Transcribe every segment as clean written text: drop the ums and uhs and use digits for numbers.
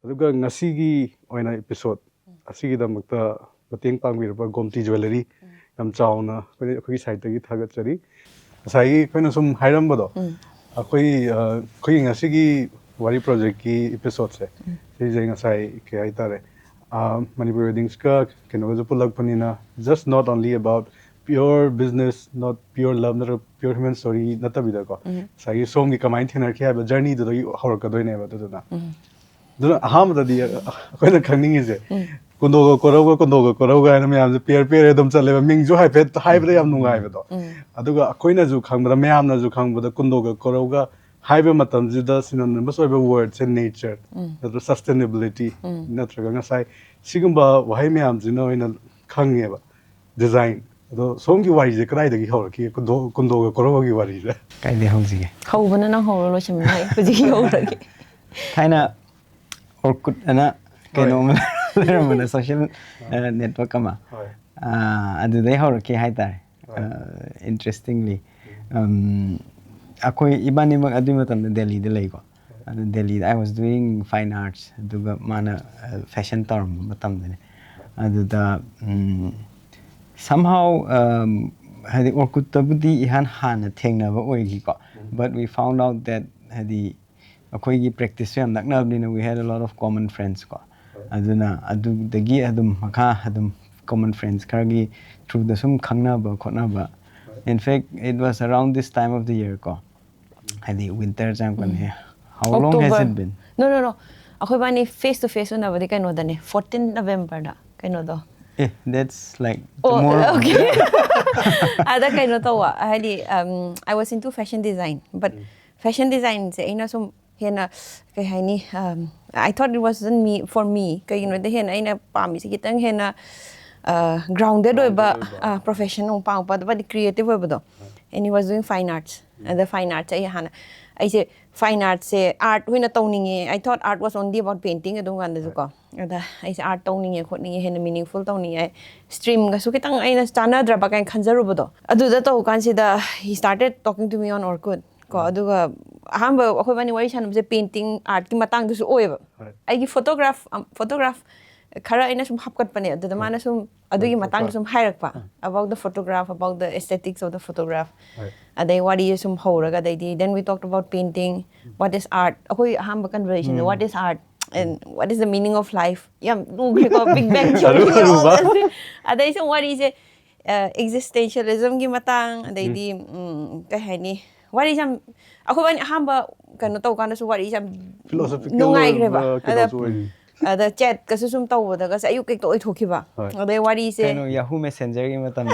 aduga ngasigi oina episode asigi damakta mateng pangwirba gomti jewelry yam chauna khoi side tagi thagat chari sai khoina sum hairambado khoi ngasigi wari project ki episode se sei jenga sai ke aitare Manipuri weddings ka keno jo pulak panina just not only about pure business, not pure love, not a pure human story, not a bit of so you saw me come in here, have a journey to the horror never to the harm that the when the coming is it. Kundo Koroga, and I am the peer themselves, means you have it, hybrid of Nungaido. Aduga, Koina Zukang, the Mayamna Zukang with the Kundo Koroga, Aheibam Judas in most of the words in nature, the sustainability, natural. As I Sigamba, Wahimiams, in a Kangeva design. So, songi wari je krai dagi hor ki kundo koro gi wari je kai de hong ji hau bana na hau lo chim nai ku ji hau ragi thaina orkut ana keno mana social network kama adu dai hor ki hai tar interestingly akoi ibani mak adu matam Delhi de lei ko adu Delhi I was doing fine arts aduga mana fashion term matam de adu da somehow hadi orkut tabudi ihan hana thengna ba oigi ko but we found out that hadi akoi gi practice yam nakna ni we had a lot of common friends ko aduna adu dagi adum makha adum common friends karagi through the sum khangna ba khona ba in fact it was around this time of the year ko hadi winter jam kan he how long has it been no akoi bani face to face una ba kaino da ne 14 November da kaino do that's like tomorrow. Okay. Ada kaino tawa hali I was into fashion design but fashion design se ina sum hena kai haini I thought it wasn't me for me kaino de hena ina pami se kitang hena grounded oiba profession ong pang pa but creative oiba do and he was doing fine arts and the fine arts ai hana I say fine arts se art wina tawningi I thought art was only about painting adung ganda ko ada I say art tawningi khotningi hena meaningful tawningi stream ga su kitang aina chana dra ba kan khanjaru bodo adu da taw kan sida he started talking to me on Orkut ko aduga ahamba akhoi bani wari chanam je painting art ki matang du su oiba ai gi photograph khara aina sum hapkat pane adu mana sum adu gi matang sum hairak pa about the photograph about the aesthetics of the photograph adai wari sum horaga dai then we talked about painting what is art akhoi ahamba conversation what is art and what is the meaning of life yam big bang theory adai sum wari je existentialism gi matang adai di kai hani wari jam akhoi ban ahamba kanu taw kana su wari jam philosophical nungai greba ada chat kasu sum taw da ka ayuk ek to oi thokiba adai wari se kano Yahoo Messenger gi matam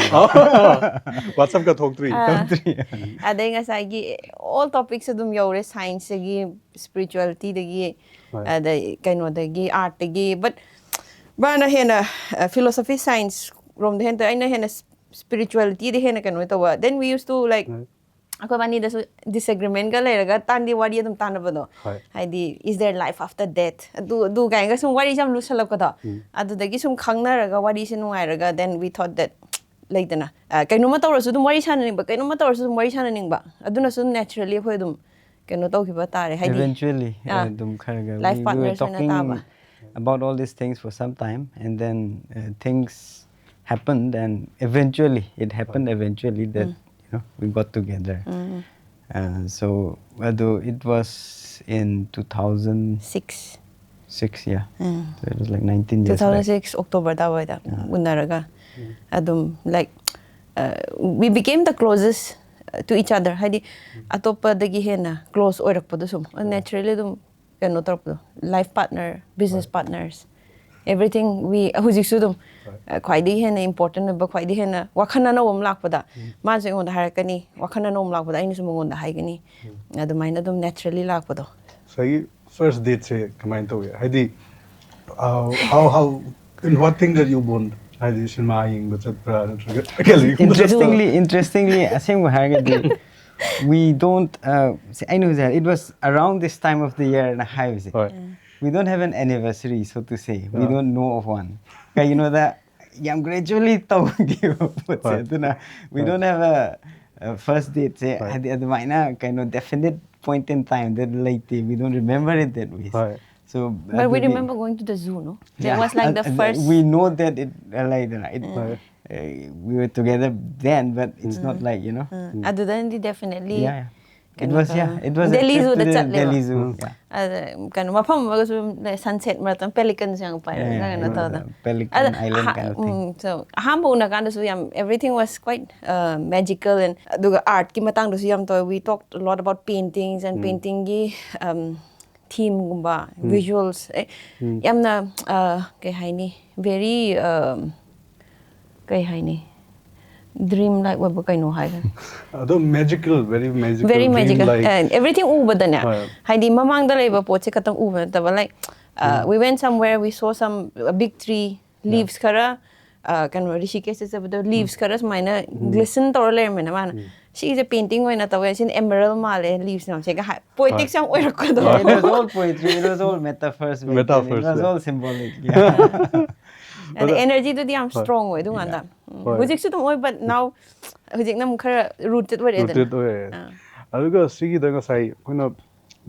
WhatsApp ka thok 3 adai nga sai gi all topics adum yore science gi spirituality de gi ada kano de gi art de gi but bana hena philosophy science rom de hena aina hena spirituality de hena kano tawa then we used to like akoi bani da disagreement ga leraga tandi wari adum tanabado haidi is there life after death du ga ga sum wari jam lusalap ka da adu dagi sum khangna raga wari se nungai raga then we thought that like dana kaino ma tawrasu dum wari chana ning ba kaino ma tawrasu dum wari chana ning ba aduna sum naturally hoi dum kaino taw ki ba tare haidi eventually dum kharaga life partners we were talking about all these things for some time and then things happened and eventually it happened eventually that we got together. So, it was in 2006, yeah. So it was like 19 years 2006 October da way da unaraga adum like we became the closest to each other hadi atopa dagi hena close oirak podo sum naturally dum kano torpo life partner business partners everything we huzik sudum khwaidi hena important ba khwaidi hena wakhana no om lakpada ma je on harakani wakhana no om lakpada ainu sum on da haigani adumaina dum naturally lakpado so first date se kamain to haidi how in what thing that you bond haidi sinma ying but interestingly asem harga we don't I know that it was around this time of the year and a high visit we don't have an anniversary so to say we don't know of one you know that I'm gradually talking to you we don't have a first date say at the kind of definite point in time that late we don't remember it that way So But we remember going to the zoo, no? That was like the first. We know that we were together then, but it's not like, you know. Other than definitely. Yeah. It was Delhi a Zoo trip to the the Delhi Zoo. Yeah. Kan mapam mga sunset marathon pelicans yang pa Pelican Island kind of thing. So hambo na kan so yam everything was quite magical and duga art ki matang so yam to we talked a lot about paintings and painting gi theme gumba visuals yam na kay haini very kay haini dream like what kay no hai magical, very magical. Very magical. Dream-like. And everything uba da niya. Hindi mamang da iba po si katang uba. Taba like we went somewhere, we saw a big tree, leaves kara kan Rishikesh is the leaves kara mina glisten to layer man naman. She is a painting when at in emerald male leaves na. Siya poetic siyang oil ko do. It was all poetry, it was all metaphors. It was all symbolic. Yeah. And the energy to the strong way dung anda. Hujik su tum oy but now hujik nam khara rooted way Rooted way. Aduga sigi danga sai koina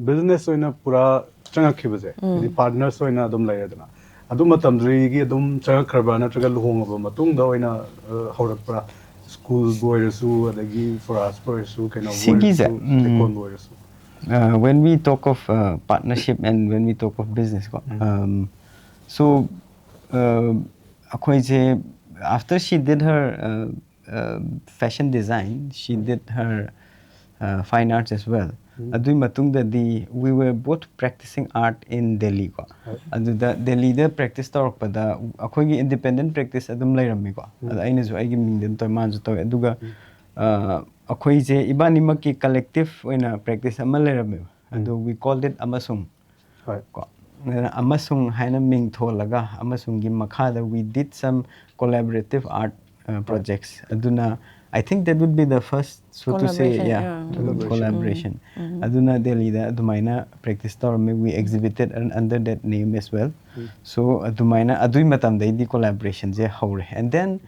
business oina pura changa khibase. Di partners oina adum layadana. Adu matamdri gi adum changa kharba na traga luhongaba matung da oina haurakpa school boyersu adagi for us boyersu kind of boyersu. When we talk of partnership and when we talk of business, so after she did her fashion design, she did her fine arts as well. We were both practicing art in Delhi. Delhi the practice independent practice adum layrammi ko. Aina jo aigi mingden toy manju toy aduga ibani makki collective oina practice ama layrammi. We called it Amasung. Amasung haina ming tholaga amasung gi makhada we did some collaborative art projects. Aduna I think that would be the first, so to say, collaboration. Aduna Delhi da adumaina practice torme we exhibited under that name as well. So adumaina adui matam da di collaboration je haure. And then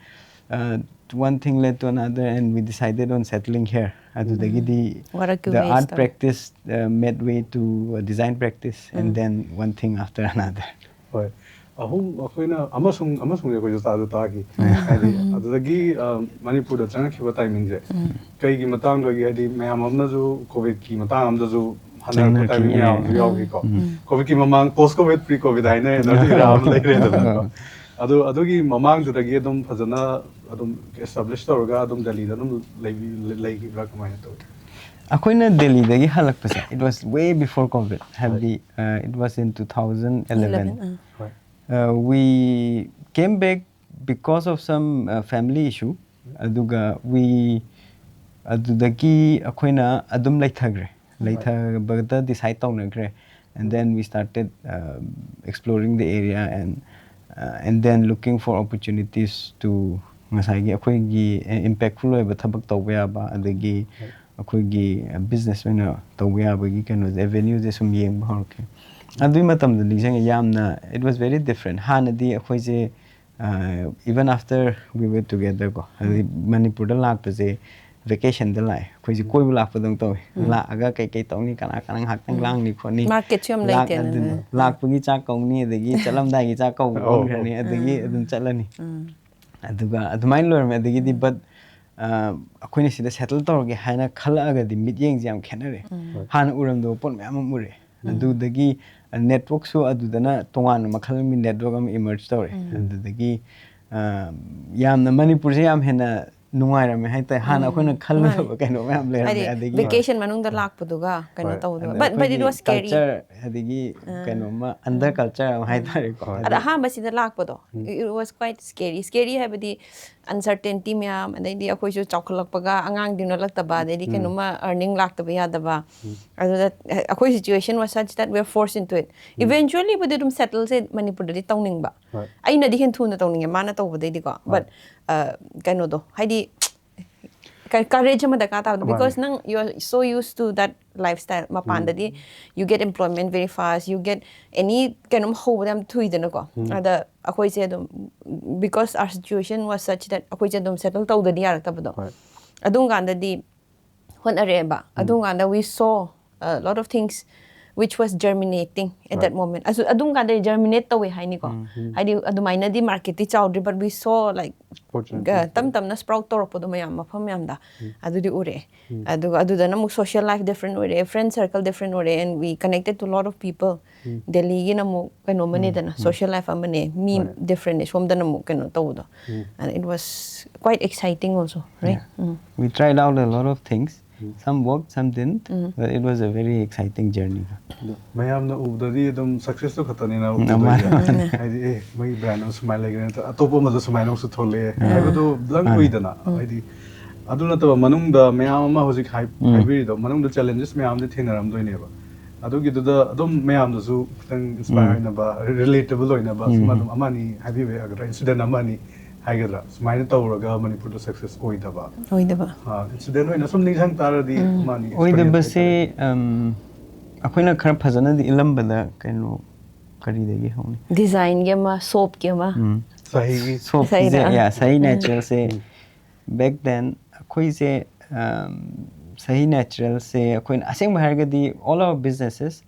one thing led to another and we decided on settling here. The art practice made way to design practice and then one thing after another. Amasung ko start taki. Adagi Manipur da changa khiba timing je. Kai gi matang da gi hadi mayam amna jo covid ki matang amda jo hanar ko timing ya yaw ko. Covid ki mamang post covid pre covid haina energy ram lai re da. Adugi mamang da gi adum phajana adum establish tawga adum Delhi da adum lai gi ra kamai to. Akoina Delhi dagi halakpasa. It was way before COVID. It was in 2011. We came back because of some family issue. Aduga adudagi akoina adum laithagre. Laithagda decide tawnagre. And then we started exploring the area and then looking for opportunities to ngasagi akoigi impactful oiba thabak tawba yaba adagi akoigi business oina tawba yabagi kano avenues sum yengba horke. Adui matam da lisang yamna it was very different. Hanadi akoije even after we were together ko Manipur da lakpase vacation da lai akoije koi bu lakpa dong taw la aga kai tawni kana hakang lang ni khoni market chum laiten lakpagi cha kauni adagi chalam dai gi cha kau ongrani adagi adum chalani aduga adumain lor me adagi di but akoine sida settle tawge haina khala aga di midyeng jam khenare hana uram do pon me am ure adudagi network so adudana tongan makhal mi network am emerge tawre adudagi yamna Manipur se yam hena nungaira me haita hana akoina khalna kaino me am le adagi vacation manung da lakpuduga kaino tawdu but it was scary culture adagi kaino ma under culture am haita ko ada ha basi da lakpudo it was quite scary habadi uncertainty me am and di akoi ju chawkhalakpaga angang dino laktaba de kaino ma earning laktaba yadaba adu that akoi situation was such that we were forced into it eventually but dum settle se Manipur di tawning ba aina di hen thuna tawning mana tawba de ko but kaino do haidi courage ma dakata because nang you are so used to that lifestyle mapanda di you get employment very fast you get any kanom ho dam thui de ko ada akoi se dum because our situation was such that akoi je dum settle taw de yar ta bado adung ganda di hon areba adung ganda we saw a lot of things which was germinating at that moment. Asu adum ka germinate tawe haini ko. Haidi adumaina di market ti chawdri, but we saw like tam na sprout torok podo mayam mafam yam da. Adu di ure. Adu da na social life different ure, friend circle different ure, and we connected to a lot of people. Delhi gi na mo kano mane da na social life amane me different is hom da na mo kano tawdo. And it was quite exciting also, right? We tried out a lot of things. Some worked, some didn't, but it was a very exciting journey. Mayam na ubdadi dum success to khatani na ubdadi. Haidi eh mai brand os smile like na atopo ma smile os thole. Haibu to blank uidana. Haidi aduna to manung da mayam ma hojik hybrid do manung da challenges mayam de thinaram doine ba. Adu gi da adum mayam da su tang inspire na ba relatable loina ba madum amani habi be agra incident amani Hagadra, Smile Tower, Manipuri success, Oidaba. Incident when something sang Tara the money. Oidaba say, Aquina Karpazana, the Ilambada, Kano Kari home. Design Yama, soap Yama. Soap, yeah, Sahi Natural say. Back then, Akoi say, Sahi Natural say, Aquin, I think Mahargadi, all our businesses.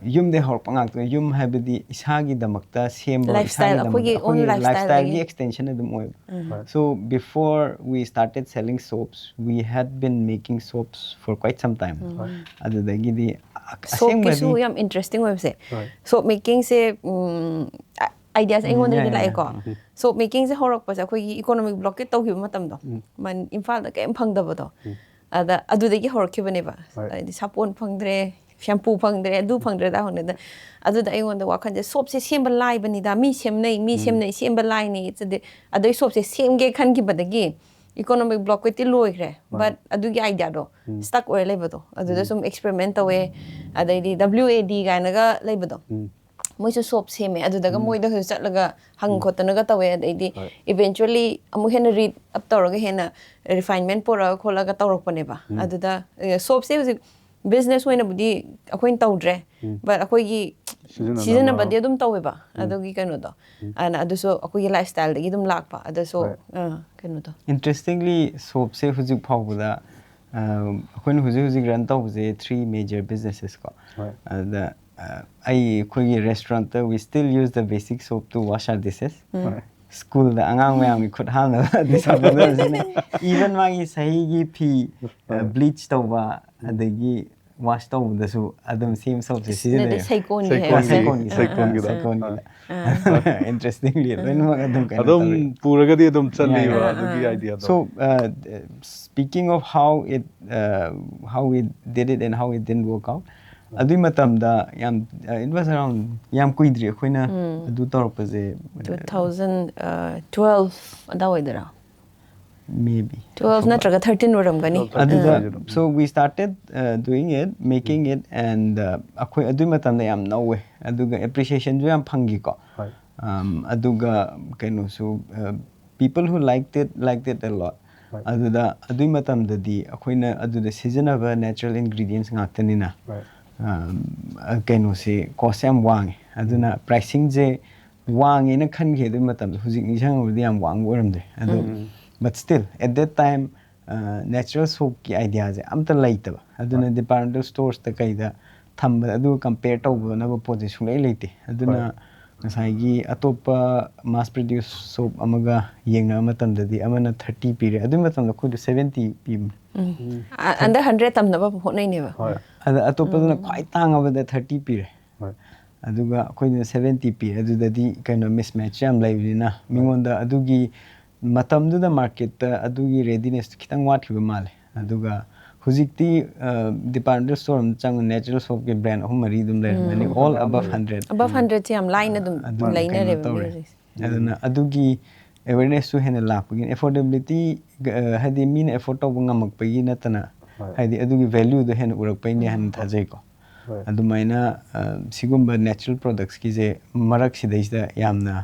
Yum de horpangak to yum habidi ishagi damakta same lifestyle lifestyle extension of the so before we started selling soaps we had been making soaps for quite some time adu dagi di soap kisu yam interesting website soap making se ideas ay ngonde nila ko soap making se horok pa sa khoi economic block ke tawhi matam do man imphal da kem phangda do ada adu dagi horok khibane ba sapon phangdre shampoo phangdre adu phangdre da hone da adu da ingon da wakan je soap se semba lai bani da mi sem nei semba lai ni it's the adu soap se sem ge khan gi badagi economic block ko ti loi gre but adu gi idea do stuck or leba do adu da sum experimental way adai di WAD ga na ga leba do moi so soap seme adu daga moi da chat laga hang khotana ga tawe adai di eventually amu hen read up tawra hena refinement pora khola ga tawrok pane ba adu da soap se business when abudi akoin tawdre but akoigi season abadi adum tawe ba adogi kanu do ana adu so akoigi lifestyle dagi dum lak pa adu so kanu do interestingly soap se hujuk phawda akoin hujuk run tawje 3 major businesses ko the I akoigi restaurant we still use the basic soap to wash our dishes school the angang mayam khut hal this even magi sahi gi phi bleach tawba adagi wash tawda su adam same soap season saikon interestingly adum puraga di adum chali ba adagi idea so speaking of how we did it and how it didn't work out adu matam da yam it was around yam kuidri khoina adu torpa je 2012 ada waidara maybe 12 natraga 13 waram gani so we started doing it making it and akhoi adu matam da yam nawe aduga appreciation jo yam phangi ko aduga kaino so people who liked it a lot aduda adu matam da di akhoina aduda seasonable natural ingredients ngaktani na kaino se cost yam wang aduna pricing je wang ina khan ge du matam hujik ni sang odi yam wang oram de adu but still at that time natural soap ki idea je amta laitaba aduna departmental stores ta kaida thamba adu compare tawba na ba position lai laite aduna ngasai gi atopa mass produce soap amaga yengna matam da di amana 30 pire adu matam da khu 70 p under 100 tam na ba honai ne ba ada atopa na khwai tang aba da 30 pire aduga khoina 70 pire adu da di kaino mismatch am laibina mingonda adugi matam du da market adugi readiness kitang wat khiba male aduga hujikti department store chang natural soap ke brand humari dum le many all above 100 am line dum line re aduna adugi awareness su hena lakpagin affordability hadi min afford to ngamak pagi natana hadi adugi value do hena urak pai ne han thajai ko adumaina sigumba natural products ki je marak sidaisda yamna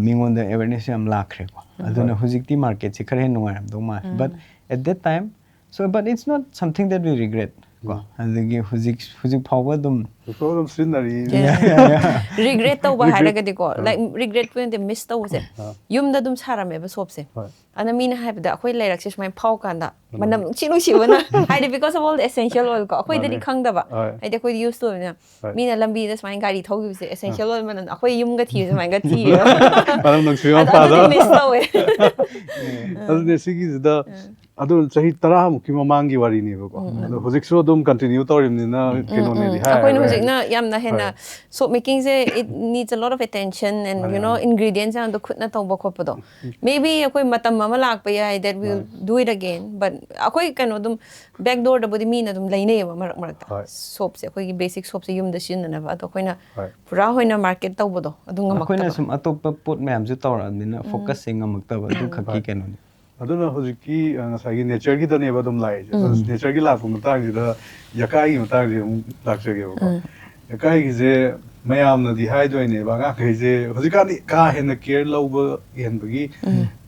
mingonda awareness yam lakre ko aduna hujikti market se khare no am do ma but at that time so but it's not something that we regret ko adagi huzik phawa dum problem scenery regret tawba haragadi ko like regret when they miss tawse yumda dum sarame ba sopse ana mina haibda akhoi leirak se smai phau kanda manam chinu chibana haide because of all the essential oil ko akhoi dani khangda ba haide akhoi use to na mina lambi da smai gari thogi se essential oil manan akhoi yum ga thi smai ga thi manam nang siwa pa da miss tawe adu desigi da adu sahi tara mukhi mamangi wari ni ba ko adu hojik so dum continue torim ni na keno ne di ha akhoi no hojik na yamna hena soap making se it needs a lot of attention and you know ingredients and the khutna tawba khop do maybe akhoi matam mama lak pa yai that we'll do it again but akhoi kano dum back door da bodi mina dum laine ba marak marak soap se akhoi basic soap se yum da sin na ba akhoi na pura hoina market tawba do adu ngamak akhoi na sum atop pot mayam ju tawra na focus sing ngamak ta ba du khaki keno aduna hojiki ngasagi nature gi dane ba dum lai nature gi la fu matang ji da yakai gi matang ji lakse ge ba yakai gi je mayam na di hai doi ne ba ga kai je hojika ni ka hen care lo ba hen ba gi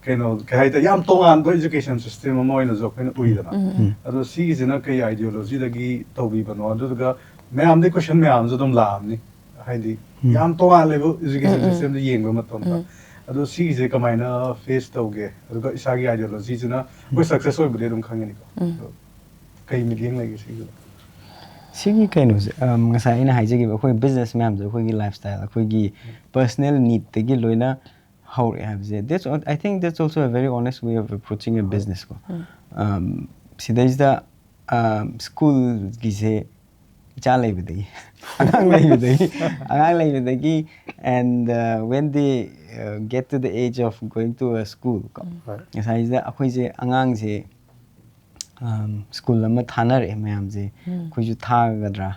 kaino kai ta yam tongan ba education system ma moina zo kaino ui da na ado si gi na kai ideology da gi tobi ba no adu ga mayam de question mayam zo dum lam ni hai di yam tongan le education system de yeng ba matom ba ado si je kamaina face tawge adu ga isagi ideology jina ko success oi bude dum khangeni ko kai mi ding lagi sigi kaino ngasai ina haije gi akhoi business ma'am zo akhoi gi lifestyle akhoi gi personal need te gi loina how have that's I think that's also a very honest way of approaching a business ko sidais da school gi se chalai bidai angang lai bidai and when they get to the age of going to a school ko ngasai da akhoi je angang je school lama thana re mayam je khoi ju tha gadra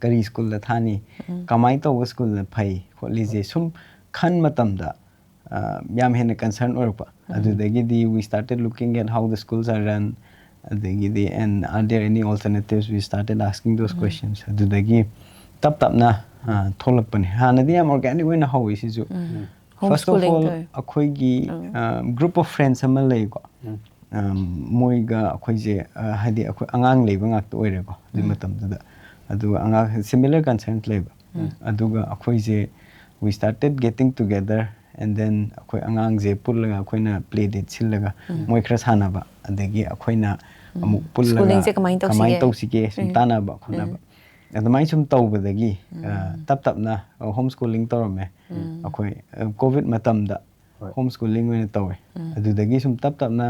kari school la thani kamai to school la phai kholi je sum khan matam da yam hen concern or pa adu dagi di we started looking at how the schools are run dagi di and are there any alternatives we started asking those questions adu dagi tap na tholak pan hana di am organic we na how is ju first of all akhoi gi group of friends am lai ko moiga akhoi je hadi akhoi angang leiba ngak to oire ko di matam da adu anga similar concerns leiba aduga akhoi je we started getting together and then akhoi angang je pullaga akhoi na play date sillaga moi khra sana ba adagi akhoi na amuk pullaga kamai tausige sumtana ba khona ba adamai sum tawbadagi tap na homeschooling tawrame akhoi covid matam da homeschooling we tawe adudagi sum tap na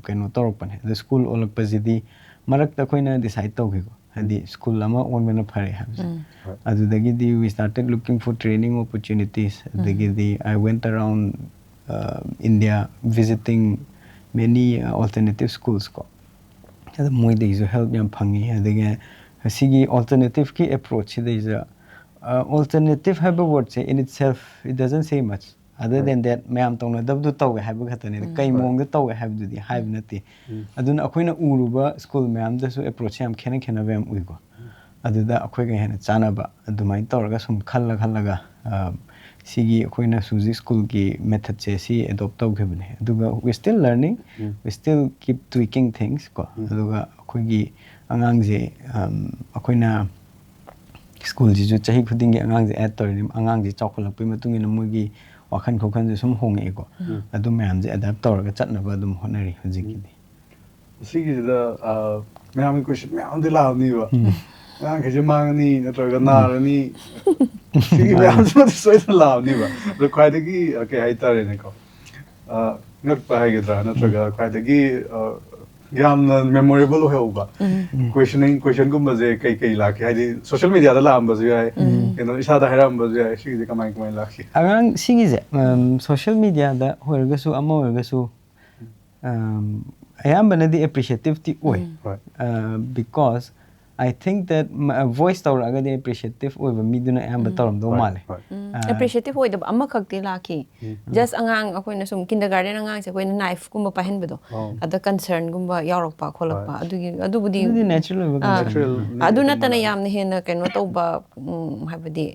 keno tawrpane the school olak pajidi marak ta khoina decide tawge ko hadi school lama on mena phare habse adudagi di we started looking for training opportunities adagi di I went around India visiting many alternative schools ko ada moi de is help yam phangi adagi sigi alternative ki approach there is a alternative have a word say in itself it doesn't say much other than that mayam tawna dab du taw have khatani kai mong da taw have du di have nati aduna akoina uruba school mayam da su approach yam khena bam ui ko aduda akoi ga hena chana ba adumai tawraga sum khalla ga sigi akoina suji school ki method che si adopt taw khebne aduga we still learning we still keep tweaking things ko aduga akoi gi angang je akoina school ji ju chahi khuding gi angang je add torim angang ji chokholak pi matung ina mugi wakhan khokhan je sum hong e ko adu mayam je adapt tawraga chatna ba dum honari hujiki di sigi da mayam question mayam de la ni ba ang ke je mang ni na tra ga na ni sigi mayam so so la ni ba the quite gi okay hai tare ne ko ngat pa hai ga na tra ga quite gi yamna memorable ho ba question gum je kai la ke hai social media da la am ba je ai keno isa da haram ba je ai sigi de kamai la ki angang sigi je social media da hoirga su amo hoirga su ayambana di appreciative ti oi because I think that voice tawraga de appreciative oi ba miduna ayamba tawram do male appreciative oi da amma khakti laki just angang akoina sum kindergarten angang se koina knife gumba pahen bedo ada concern gumba yaurok pa kholak pa adu budi natural adu natana yamna hena keno tawba habadi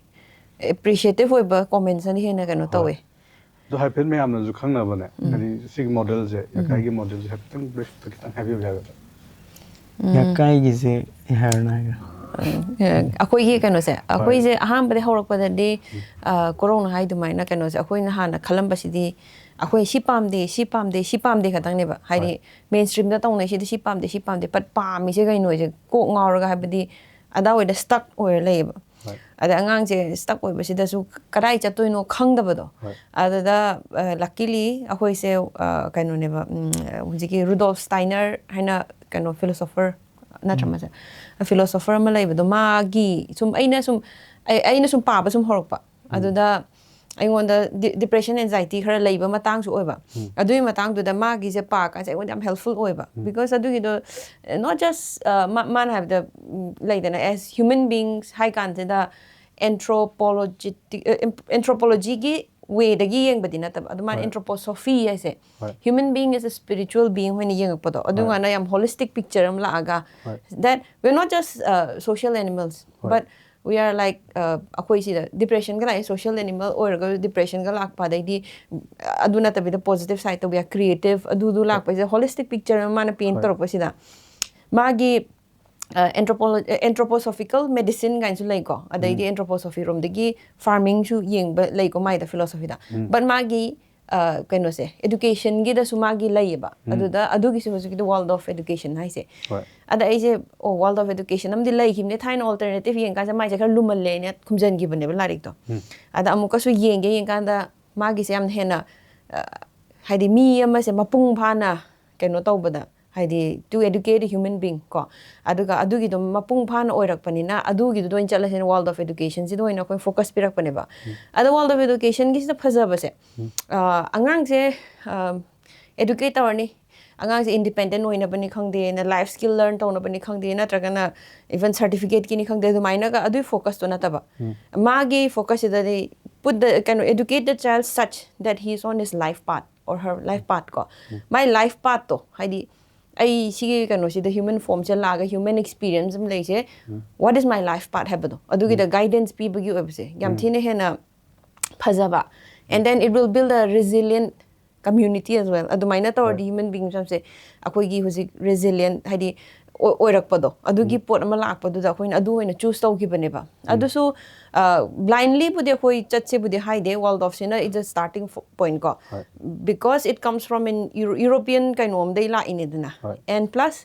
appreciative oi ba comments ani hena keno tawe do hai pen me amna ju khangna bane ani sig model je yakai gi model je haptang brief to kitang have you jaga yakai gi se herna akoi gi kano se akoi je aham bade horak pada de corona hai dumai na kano se akoi na hana khalam basidi akoi sipam de khatang ne ba haidi mainstream da tong nei si sipam de pat pa mi se gai noi je ko ngaur ga habadi ada we da stuck or le ba ada angang je stuck oi basida su karai chatoi no khang da bado ada da luckily akoi se kano ne ba hujiki Rudolf Steiner haina kano philosopher na chama se a philosopher ma lai bado ma gi sum aina sum pa ba sum horok pa ada da I depression anxiety khara leiba matang su oiba adui matang du da ma gi je pa ka I want am helpful oiba because adu gi do not just man have the like the as human beings high kan da anthropology gi way da gi yeng badina ta adu man anthroposophy I say human being is a spiritual being when yeng pa do adu nga na yam holistic picture am la aga that we're not just social animals but we are like akoi si depression ga social animal or depression ga lak pa dai di aduna ta the positive side to we are creative adu lak pa is a holistic picture man paint tor pa sida magi anthroposophical medicine gan su lai ko adai di anthroposophy rom dagi farming su yeng ba lai ko mai da philosophy da but magi kano se education gi da su magi lai ba adu da adu gi su the world of education hai se ada ai je world of education am di lai him ne thain alternative yeng kan sa mai je khar lumal le ne khumjan gi bane ba larik to ada amuka su yeng kan da magi se am hena haidi mi ama se mapung phana kano tawbada haidi to educate a human being ko aduga adugi do mapung phan oirak panina adugi do in chala sen world of education si do ina ko focus pirak pane ba ada world of education gi se phaja ba se angang se educator ni angang se independent oina bani khangde na life skill learn to na bani khangde na tragana even certificate ki ni khangde do maina ga adu focus to na taba magi focus ida de put the kind of educate the child such that he is on his life path or her life path ko my life path to haidi ai si kano si the human form se laga human experience am lai se what is my life path habado adu gi the guidance pi bagi obse yam thine hena phajaba and then it will build a resilient community as well adu maina to the human beings am se akoi gi husi resilient haidi oirak pado adu gi pot ama lak padu da khoin adu hoina choose to gi bane ba adu su blindly bude khoi chat se bude hai de world of sina is a starting point ko because it comes from an European kind of they la in idna and plus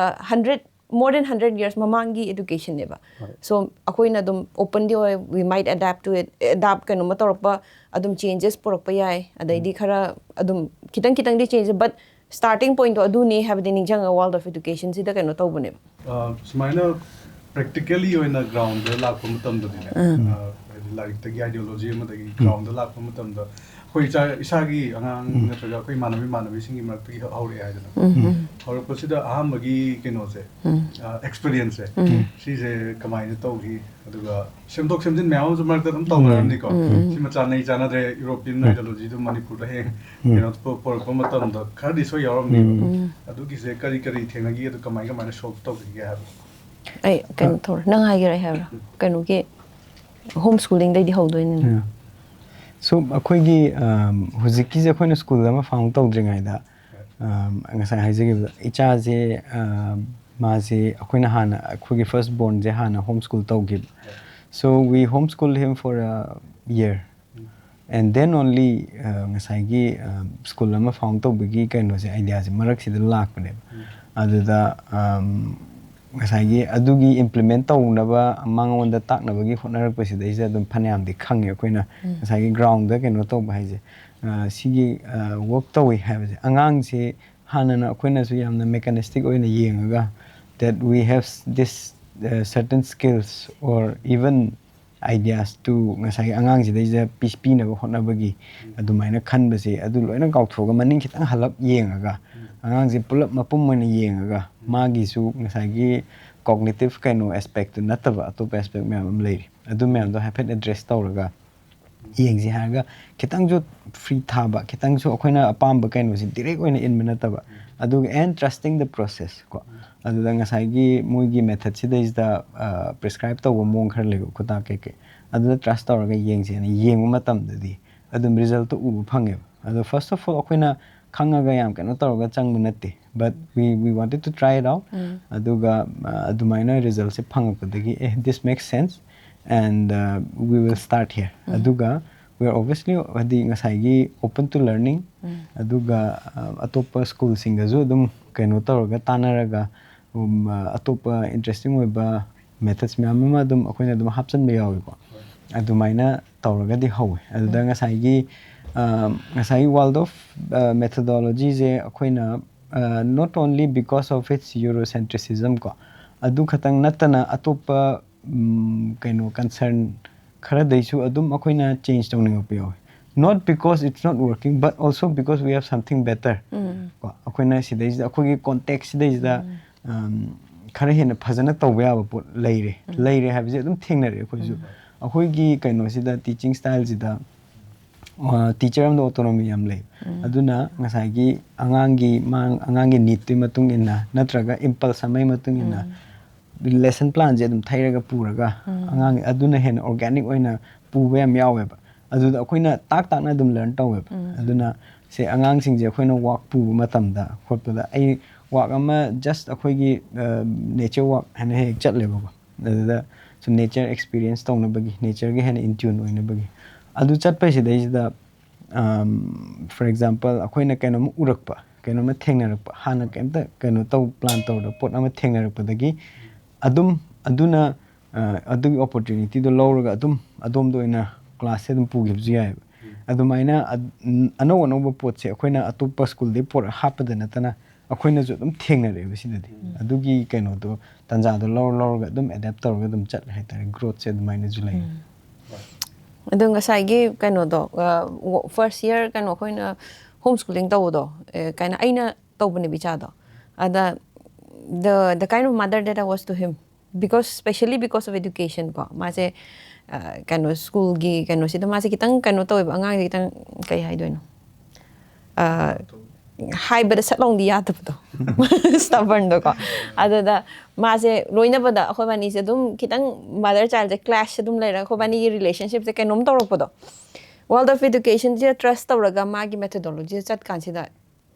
100 more than 100 years mamangi education neba so akoi na dum open the we might adapt to it adapt kanu matorpa adum changes porok pa yai adai di khara adum kitang di change but starting point to adu ne have the ningjang world of education si da kanu to bune sumaina practically in the ground la ko mutam do ne like the ideology ma da ground la ko mutam da koi cha isagi angang na traga koi manabi singi mar pi haure ai da haur ko sida aham gi keno se experience se si se kamai na to gi aduga semdok semjin meaw mar da dum tawra ni ko si ma cha nei cha na de European ideology do Manipur da he keno por ko matam da khadi so yaram ni adu gi se kari thena gi adu kamai na solve to gi ha ai kan thor nang hai gi rai ha kanu ge homeschooling dai di hodo ni so akoi gi huziki je khoi na school ma found to dringai da ngasai hai je gi icha je ma je akoi na hana akoi gi first born je hana homeschool to gi so we homeschooled him for a year and then only ngasai gi school ma found to gi kai no je idea je marak si da lak ne adu da ngasai gi adu gi implement to na ba mangon da tak na ba gi honar pa si da is dum phanyam di khang ye koina ngasai gi ground da keno to ba je si gi work to we have angang se hana na koina su yam na mechanistic oina yeng ga that we have this certain skills or even ideas to ngasai angang si da is PSP na ba hona ba gi adu maina khan ba se adu loina kauk thoga maning khitang halap yeng ga angang si pulap mapum mana yeng ga magi su ngasai gi cognitive kaino aspect na taba to aspect me am lei adu me am do have address tawraga yeng ji haga khitang jo free thaba khitang jo akoina apam ba kaino si direct oina in mana taba adu and trusting the process ko adu da ngasai gi moi gi method si da is the prescribe to mong khar le ko ta ke adu da trust tawraga yeng ji na yeng matam da di adu result to u phange adu first of all akoina khangaga yam kano tawraga changbu natte but we wanted to try it out. Aduga adumaina results se phangapdagi this makes sense, and we will start here. Aduga we are obviously ngasai open to learning. Aduga atopa school singazu dum kaino tawraga tanaraga atopa interesting oiba methods myam dum akoina dum hapsan be yawi ko adumaina tawraga di hawe aduda ngasai world of methodology je akoina not only because of its eurocentrism ko adu khatang natana atopa kaino concern khara deisu adum akoina change tawning opiyo not because it's not working but also because we have something better ko akoina sidai akogi context sidai da khara hena phajana tawba yaba pot leire habje adum thengnare akoisu akoigi kaino sida teaching style sida teacher am autonomy am lay aduna ngasai gi angangi need tu matung inna natraga impulse amai matung inna lesson plan je dum thairaga puraga angang aduna hen organic oina puwe am yawe ba aduda akoina takna dum learn tawe aduna se angang sing je akoina walk pu matamda khotpada ai walk ama just akoigi nature walk han he chat leba ba aduda so nature experience tawna bagi nature ge hen in tune oina bagi adu chat pa sidai da for example akoina kaino urakpa kaino ma thengnarakpa hana kemta kaino taw plan taw da pot ama thengnarakpa dagi aduna adu opportunity do lawraga adom do ina class edum pugibju yai adumaina ano pot se akoina atopa school de por hapada natana akoina ju dum thengnare bisidadi adugi kaino do tanja do lawraga dum adapt tawraga dum chat haitare growth se adumaina ju lai adu ngasai gi kaino do first year kaino akoina homeschooling tawdo kaina aina tawbani bicha do ada the kind of mother that I was to him, especially because of education ko mase kano school gi kano sida mase kitang kano to angang kitang kay hay doino hay bada satlong di yata to stubborn do ko ada mase loina bada ako bani se dum kitang mother child clash dum laira ko bani relationship se kanom to ro world of education je trust to raga magi methodology chat kan sida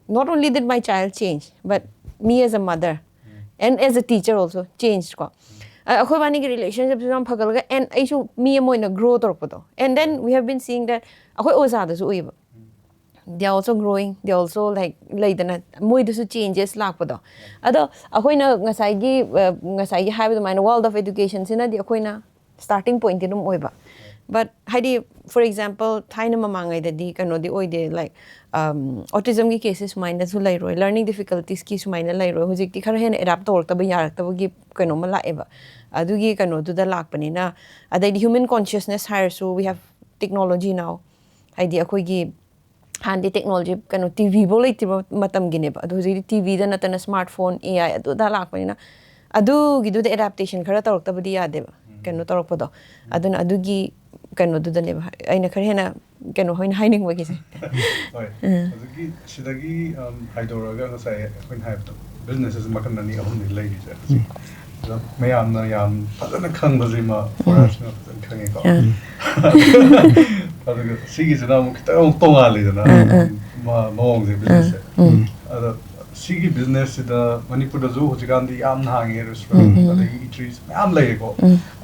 not only did my child change but me as a mother and as a teacher also changed ko akhobani ki relationship sam phagalga and aishu me moina grow torpodo and then we have been seeing that akhoi oza da su uiba they are also growing they also like laidana moi da su changes lakpodo ado akhoina ngasai gi haiba the world of education sina di akhoina starting point dum oiba but haidi for example thaina mamangai da di kano di oide like autism ki cases maina su lai roi learning difficulties ki su maina lai roi hojik ti khara hen adapt tor ta ba yarak ta gi kano ma la eba adugi kano du da lak pani na adai human consciousness higher so we have technology now haidi akoi gi handi technology kano tv bo lai ti matam gine ba adu ji tv da natana smartphone ai adu da lak pani na adu gi du da adaptation khara tor ta ba di yade ba kano tor pa do aduna adugi kano du da ne ba aina khara hena kano hoin hiding wa gi se hoi adugi sidagi haidoraga ngasai hoin haibto businesses makanani ahum ni lai ji mayamna yam fazana khangbaji ma forest na fazana khange ko aduga sigi jana mu kita tonga le jana ma mong je business ada sigi business da manipur da jo hojigan di yam hange restaurant da eateries yam lai ko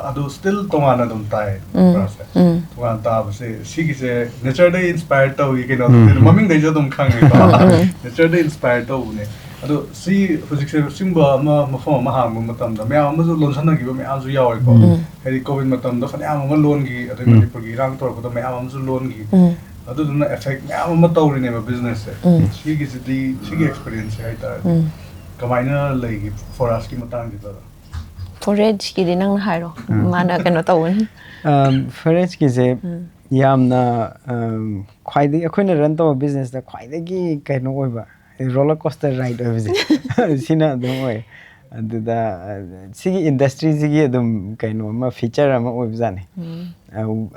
adu still tonga na dum tai forest tonga ta se sigi se nature day inspired to we can maming dai jo dum khange ko nature day inspired to ne ado si hojik se simba ma mafam ma hang matam da me am zo lon sana gi me am zo yaw ko heri covid matam da fani am ma lon gi ado manipur gi rang tor ko da me am zo lon gi ado duna effect me am ma tawri ne ma business se si gi di si gi experience hai ta kamaina lai gi for us ki matang gi da forage ki dinang hairo mana kano tawun forage ki je yamna khwaidai akoina run to business da khwaidai kaino oiba roller coaster ride over sina dum oi aduda sigi industry sigi dum kaino ma feature ama oi bjane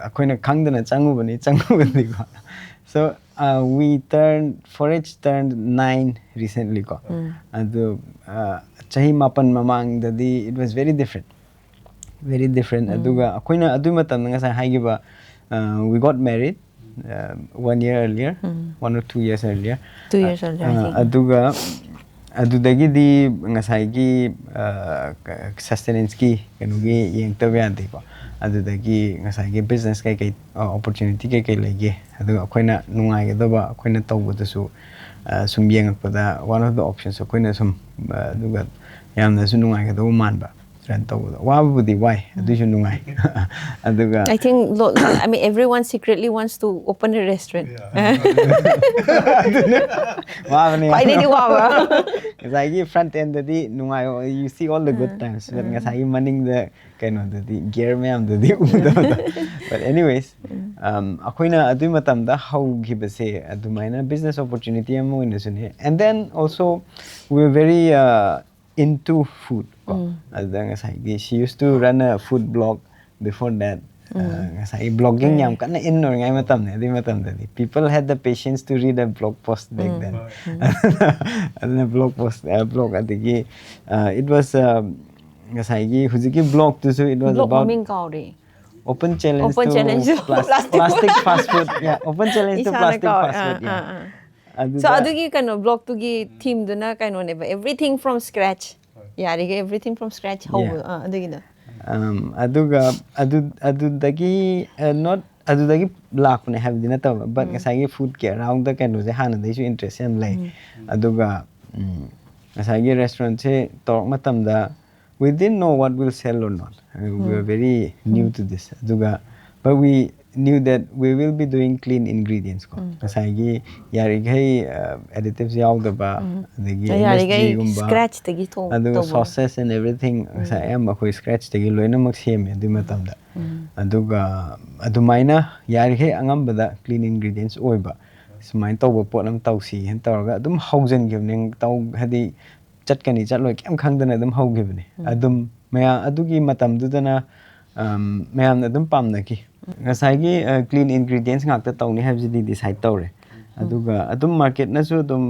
akoina khangdana changubani ko so we turned 9 recently ko adu chahi mapan mamang dadi it was very different aduga akoina adu matam nga haigiba we got married 1 year earlier 1 or 2 years earlier 2 years earlier I think aduga adudagi di ngasai sustenance ki kanugi yang tabiante ko adudagi ngasai business kai opportunity kai lege adu akoina nungai ga daba akoina tawbu su sum yang pada one of the options akoina sum aduga yamna su nungai ga daba manba tran tawbu wa budi why adu su nungai aduga I think I mean everyone secretly wants to open a restaurant. Wow, Why did you wow? ngasai front end di nungai you see all the good times but ngasai manning the kind of the gear ma'am the but anyways akoina adu matam da how gibase adumaina business opportunity amo inasune and then also we were very into food she used to run a food blog before that blogging yam kana in or ngai matam ne di matam da people had the patience to read a blog post back then and a blog post blog adigi it was ngasai huziki blog to so it was Blog about maming kauri. open challenge Open to challenge to plastic fast food yeah open challenge to plastic fast food yeah So adugi kano blog tugi team duna kano neba everything from scratch. Yeah, everything from scratch. How adugi na. aduga adudagi not adudagi lakune have dinata but ngasai food ke around the kano je hana dai su interest am lai aduga ngasai restaurant se tok matam da we didn't know what will sell or not we were very new to this aduga but we knew that we will be doing clean ingredients ko ngasai yarigai additives yaudaba adagi Yarigai scratch tagi to aduga sauces and everything ngasai am akoi scratch tagi loina mak seme adu matam da aduga adumaina yarigai angambada clean ingredients oiba sumain tawba potlam tawsi hen tawga adum haujen givning taw hadi chatkani chatloi kem khangdana adum haugibne adum maya adugi matam dudana mayam adum pamna ki ngasai clean ingredients ngakta tawni habjidi decide tawre aduga adum market na su adum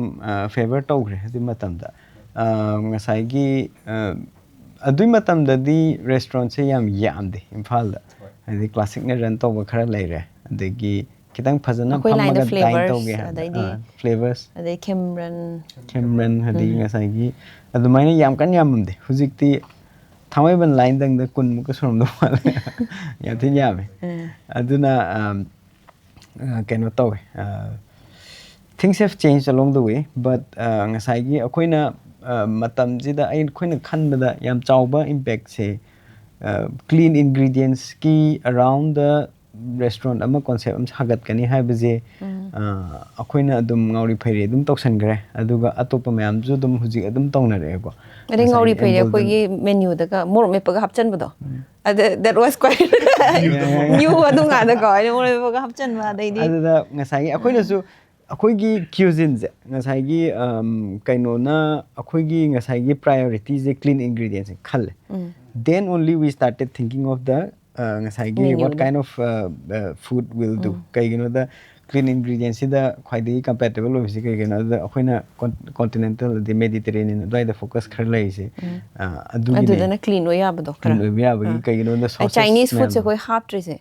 favor tawre adi matam da ngasai adui matam da di restaurant se yam yamde imphal da adi classic na run tawba khara leire adagi kitang phajana phamaga dine tawge flavors adai Cameron hadi ngasai adumaina yam kan yamde hujikti Thamaiban line dang the kun muka sorom do wale ya tin yame aduna keno taw things have changed along the way but ngasai gi akoina matam jida ai khoina khanbada yam chawba impact se clean ingredients ki around the restaurant ama concept am sagat kani haibaje akoina adum ngauri phaire adum toksan gre aduga atopa mayam ju dum huji adum tawnare ko Ring ngauri phaire koi menu daga mor me paga hapchan bado that was quite new adunga da ko mor me paga hapchan ba dai di aduda ngasai akoina su akoi gi cuisine je ngasai gi kaino na akoi gi ngasai gi priorities je clean ingredients khal then only we started thinking of the ngasai gi what kind of food will do kai gino the clean ingredients da khwaidi compatible obviously kai gino the akoina continental the mediterranean dai the focus khar lai se adu na clean o ya bado khara ya ba kai gino the sauce Chinese food se koi hap tre se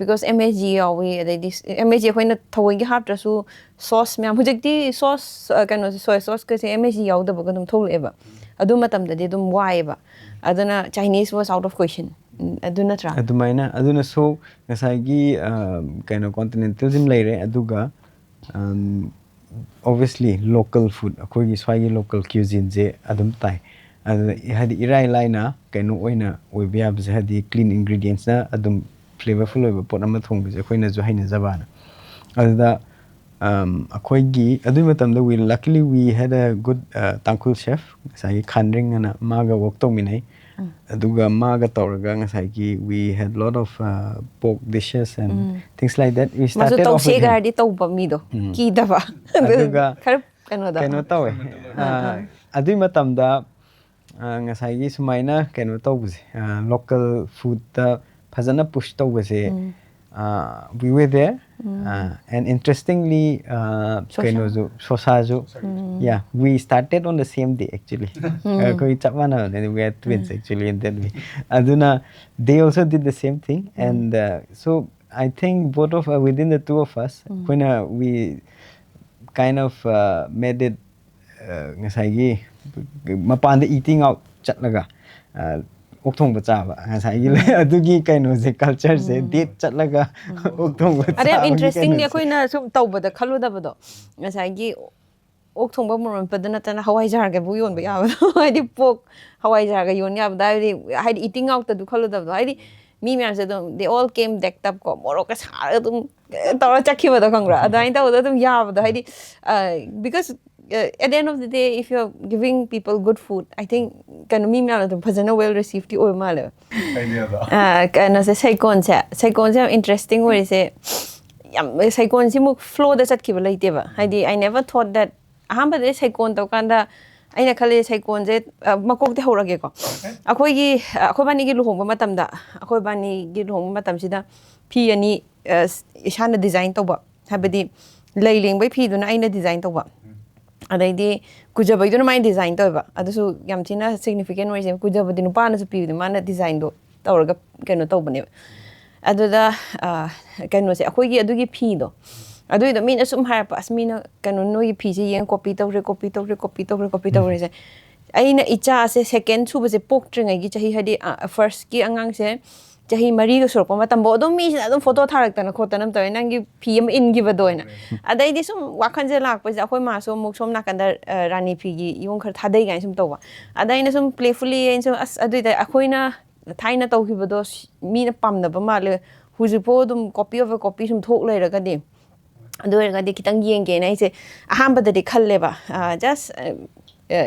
because MSG awi this MSG khoina thoi gi hap su sauce myam hujikti sauce kano soy sauce ka se MSG yaw da ba dum thol eba adu matam da dum wai ba aduna Chinese was out of question aduna tra adumaina aduna so ngasai gi kind of continental sim leire aduga obviously local food akoi gi swai gi local cuisine je adum tai hadi irai laina kaino oina oibya bje hadi clean ingredients na adum flavorful oiba pot ama thong bje khoina jo haina jabana aduda akoi gi adui matam da we luckily we had a good tangkul chef sai khanring ana maga work to minai aduga maga tawraga ngasai gi we had lot of pork dishes and things like that we started off with gardi tawba mi do ki daba aduga khar kano da kano tawe adui matam da ngasai gi sumaina kano tawbse local food ta phajana push tawbse we were there and interestingly Sosajo yeah we started on the same day actually koi chapana and we are twins actually in that way aduna they also did the same thing and so I think both of within the two of us when we kind of made it ngasai gi mapanda eating out chatlaga okthong bachaba ngasai le adugi kaino se culture se date chatlaga okthong bachaba are interesting ne koina sum tawbada khaluda bado ngasai gi okthong ba moron padana tana hawai jar ga bu yon ba ya hadi pok hawai jar ga yon ya ba hadi eating out du khaluda bado hadi mi myam se they all came decked up ko morok ka sar dum tawra chakhi bada kangra adai ta dum ya bada hadi because at the end of the day, if you're giving people good food, I think can me well received the oil mala. Can as a psychon interesting way say psychon simu flow the satkiva. I never thought that hamba de psychon tokanda I kale psychon jet makok de horageko. Akogi akobani gi luhong matamda akobani gi luhong matam sida P ani ishana design toba habadi lailing by P duna aina design toba. Adai kujaba iduna mai design toba adasu yam china significant way kujaba dinu pana su pi mana design do tawraga keno tobane aduda keno se akoi gi adugi phi do adui do mina sum har pas mina keno no gi phi se yen copy tawre se aina icha se second su se pok tringa gi chahi hadi first ki angang se chahi mari go sorpa matam bo do mi adum photo tharak tana khotanam toy nangi pm in gi badoina adai di sum wakhan je lak pa akoi ma so muk som nakanda rani phi gi yong khar thadai gai sum towa adai na sum playfully en so as adui da akoi na thaina to gi bado mi na pam na ba ma le huju po dum copy of a copy sum thok lai ra ga de adoi ga de kitang yeng ge na se aham ba de khalle ba just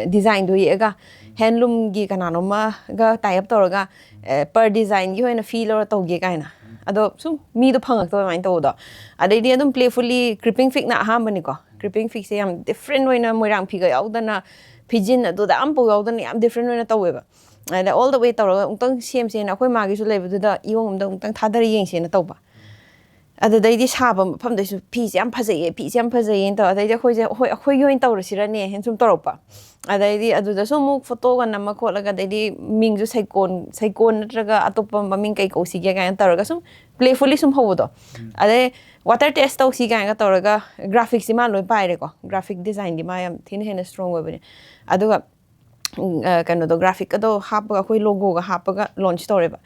design do yega handloom gi kanano ma ga tie up toraga per design gi hoina feel or to ge kaina ado sum mi do phangak to main to do adai di adum playfully creeping fig na ha mani ko creeping fig se am different hoina moirang phi ga yaudana pijin ado da am po yaudana am different hoina to weba and all the way to ungtang sem se na khoi ma gi su lebu da yong um ungtang thadar yeng se na to ba ada dai di saba pham dai su phi se am phajai phi se am phajai to adai da khoi je khoi yoin to sira ne hen sum toropa adai di adu da so mu photo ga nama kholaga dai di ming ju saikon natraga atopa maming kai ko si ga taraga sum playfully sum hodo adai water test to si ga taraga graphics si ma loi pai re ko graphic design di ma yam thin hen strong we bane adu ga kano do graphic do hap ga khoi logo ga hap ga launch tore ba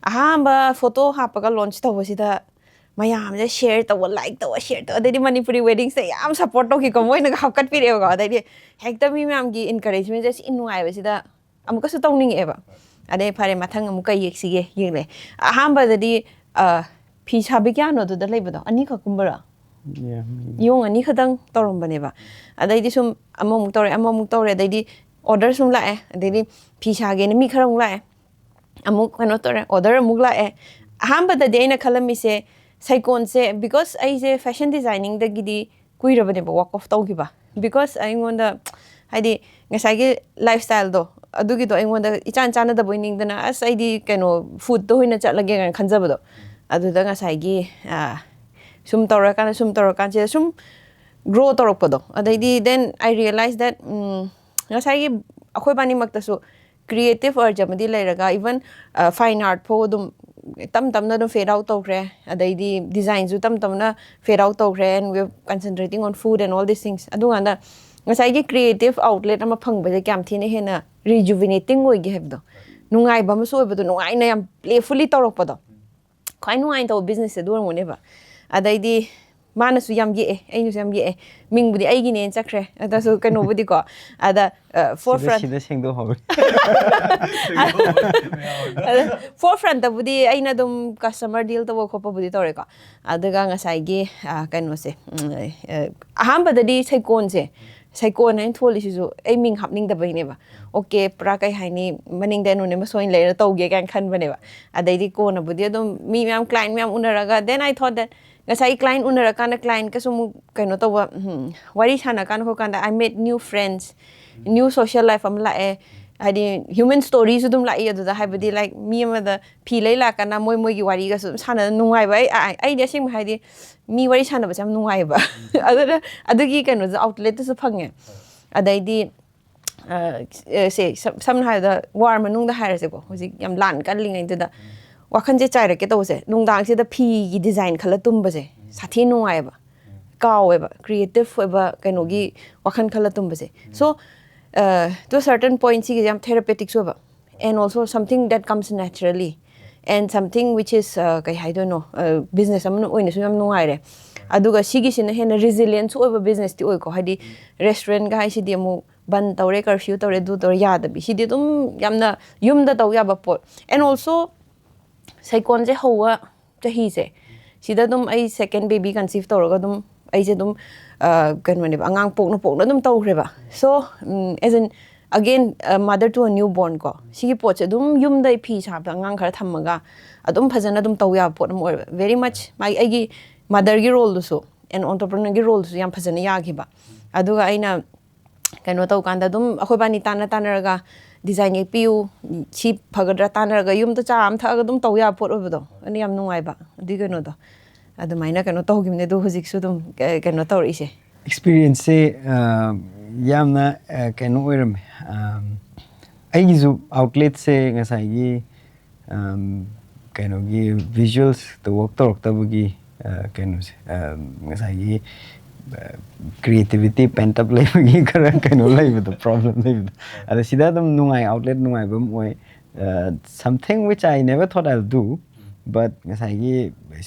ahamba photo hap ga launch to si da mayam je share to like to share to adai Manipuri wedding se am support to ki ko moi na hap kat pi re ga adai hekta mi mam gi encouragement je in nuai ba sida amuka su tongning eba adai phare mathang amuka yek si ge yele aham ba dadi phi sabi kya no do da lei ba do ani ka kumbara yong ani khadang torom bane ba adai di sum among tore adai di order sum la adai di phi sa ge ni mi kharang la amuk kano tore order amuk la aham ba dadi na khalami se saikon se because I say fashion designing da gidi kuira bane ba walk off tawgi ba because I wonder haidi ngasai gi lifestyle do adugi do I wonder ichan chana da boining dana as I di kano food do hoina chatlage gan khanjaba do adu da ngasai gi sum tawra kan je sum grow torok do adai di then I realized that ngasai gi akhoi bani makta su creative urge amadi leiraga even fine art po dum tam na no fade out tokre adai di design ju tam na fade out tokre and we're concentrating on food and all these things adunga na ngasai gi creative outlet ama phang ba kyam thine hena rejuvenating oi gi hebdo nungai ba ma so ba do nungai na yam playfully torok pa do khai nungai to business e dur ngone ba adai di mana su yam ye ai nu yam ye ming budi ai gi ne chakre ada su kano budi ko ada forefront sida sengdo ho forefront da budi ai na dum customer deal to ko pa budi tore ko adaga ngasai gi kano se aham ba da di saikon hain tholi su ai ming hapning da bai ne ba okay pra kai haini maning den ne ma soin le to ge kan khan bane ba adai di ko na budi dum mi myam client myam unaraga then I thought that ngasai client unara kana client ka sum kaino to wa wari sana kan ko kan I made new friends new social life am la hadi human stories dum la adu da habadi like mi ma da phi lai la kana moi gi wari ga sum sana nungai ba ai dia sing hadi mi wari sana ba sam nungai ba adu gi kaino outlet su phange adai di se sam ha da war manung da hair se ko hoji yam lan kan lingai da wakhan je chai ra ke to se nungdang se da phi gi design khala tum ba se sathi nungai ba kaw ba creative ba kaino gi wakhan khala tum ba se so to a certain point si jam therapeutic so ba and also something that comes naturally and something which is I don't know business am no oina so yam nungai re aduga sigi sina hena resilience over business ti oi ko hadi restaurant ga si di mu ban tawre curfew tawre du tawre ya da bi si di dum yamna yum da taw ya ba pot and also saikon je howa chahi se sida dum ai second baby conceive tawra ga dum ai je dum kan mane angang pok na dum taw khre ba so as in again mother to a newborn ko sigi pot che dum yum dai phi sa ba ngang khara thamaga adum phajana dum taw ya pot mo very much my agi mother gi role du so and entrepreneur gi role du yam phajana ya gi ba aduga aina kano taw kanda dum akhoi bani tanaraga design ye piu chi phagadra tanaraga yum to cha am thaga dum taw ya pot obodo ani yam nungai ba adi kano do adumaina kano taw gimne do hojik su dum kano taw ise experience se yamna kano oiram aigi outlet se ngasai gi kano gi visuals to work torok tabugi kano se ngasai gi creativity pent up life gi kara kano life the problem life ada sida dum nungai outlet nungai bum oi something which I never thought I'll do but ngasai gi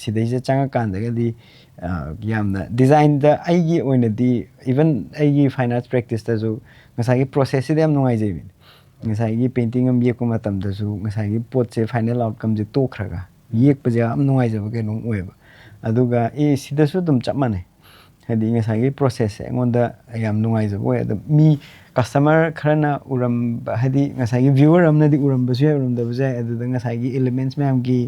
sida je changa kan da di yamna design da aigi oina di even aigi fine arts practice da so ngasai gi process se yam nungai je ngasai gi painting am yek ko matam da su ngasai gi pot se final outcome je to khraga yek pa ja am nungai je ba ke nong oi ba aduga sida su dum chap mane hadi ngasai gi process engonda yam nungai je boy da mi customer kharana uram hadi ngasai gi viewer amna di uram ba su uram da ba ja adu da ngasai gi elements ma'am gi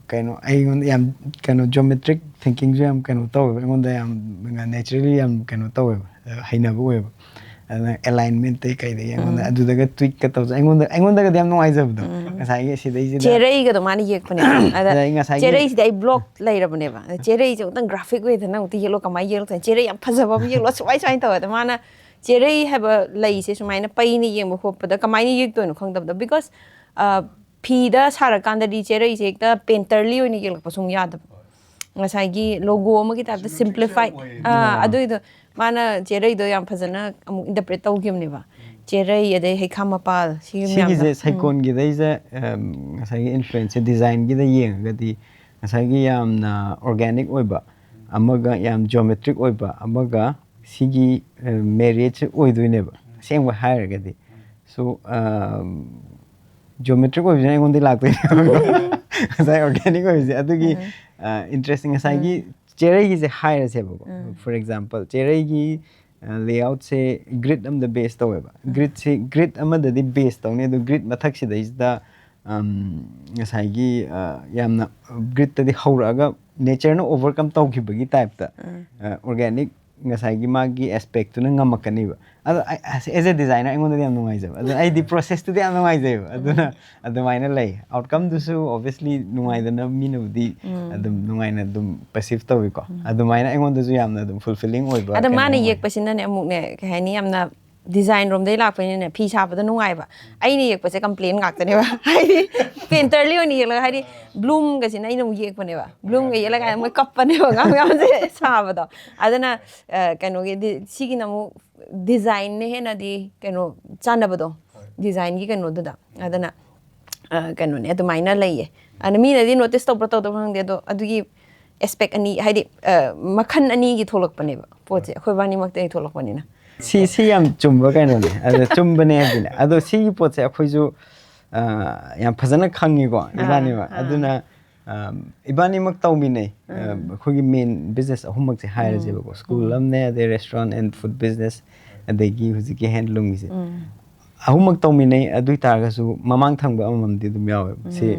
kano ai yam kano geometric thinking jam kano taw engonda yam naturally yam kano taw haina ba oi alignment te kai de engonda adu da ga tweak ka taw engonda ga yam nungai je ba ngasai gi sidai ji cherei ga do mani yek pane ada cherei sidai block lai ra bane ba cherei je utang graphic way na uti yelo kamai yelo tan cherei yam phajaba ba yelo swai swai taw da mana cherei have a lai se sumai na pai ni yeng ba khop da kamai ni yek to no khang da because phi da sara kan da di cherei je ekta painterly oi ni yelo pa sung ya da ngasai gi logo ma ki ta simplify adu do mana cherei do yam phajana amu interpret taw gim ne ba cherei ade he khama pal si myam si saikon gi dai je ngasai gi influence design gi da yeng ga di ngasai gi yam na organic oi ba amaga yam geometric oi ba amaga sigi marriage oi do ne ba same wa hire ga di so geometric oi jana ngon di lak pe ngasai organic oi je adu gi interesting ngasai gi cherei gi je hire se ba for example cherei gi layout se grid am the base to ba grid am da di base to ne do grid mathak si da is da ngasai gi yamna grid ta di haura ga nature no overcome to gi bagi type ta organic ngasai gi magi aspect tu na ngamakani ba as a designer engon da yam nungai ja adu ai di process tu yam nungai ja aduna adumaina lay outcome du su obviously nungai da na minu di adum nungai na dum passive to ko adumaina engon da su yam na dum fulfilling oi ba adamana yek pasina ne amuk ne kahani yamna design rom dai lak pa ne phi sa ba da nungai ba ai ni yek pa se complain ngak ta ne ba ai di painterly oni yek la hai bloom ga sin ai no yek pa ne ba bloom ga yela ga mo kap pa ne ba ngam yam se sa ba da adana kano ge sigi na mu design ne he na di kano chana ba do design gi kano da adana kano ne adumaina lay ana mi na di notice to pro to hang de do adu gi aspect ani hai di makhan ani gi tholak pa ne ba po che khoi bani mak te tholak pa ni na si yam chumba kai no ne ada chumba ne bina ado si pot se akhoi ju yam phajana khangi go ibani ma aduna ibani mak taw mi ne khoi gi main business ahum mak se hire je go school lam ne the restaurant and food business adagi huji ki handloom gi se ahum mak taw mi ne adui tar ga su mamang thang ba amam di dum yaw se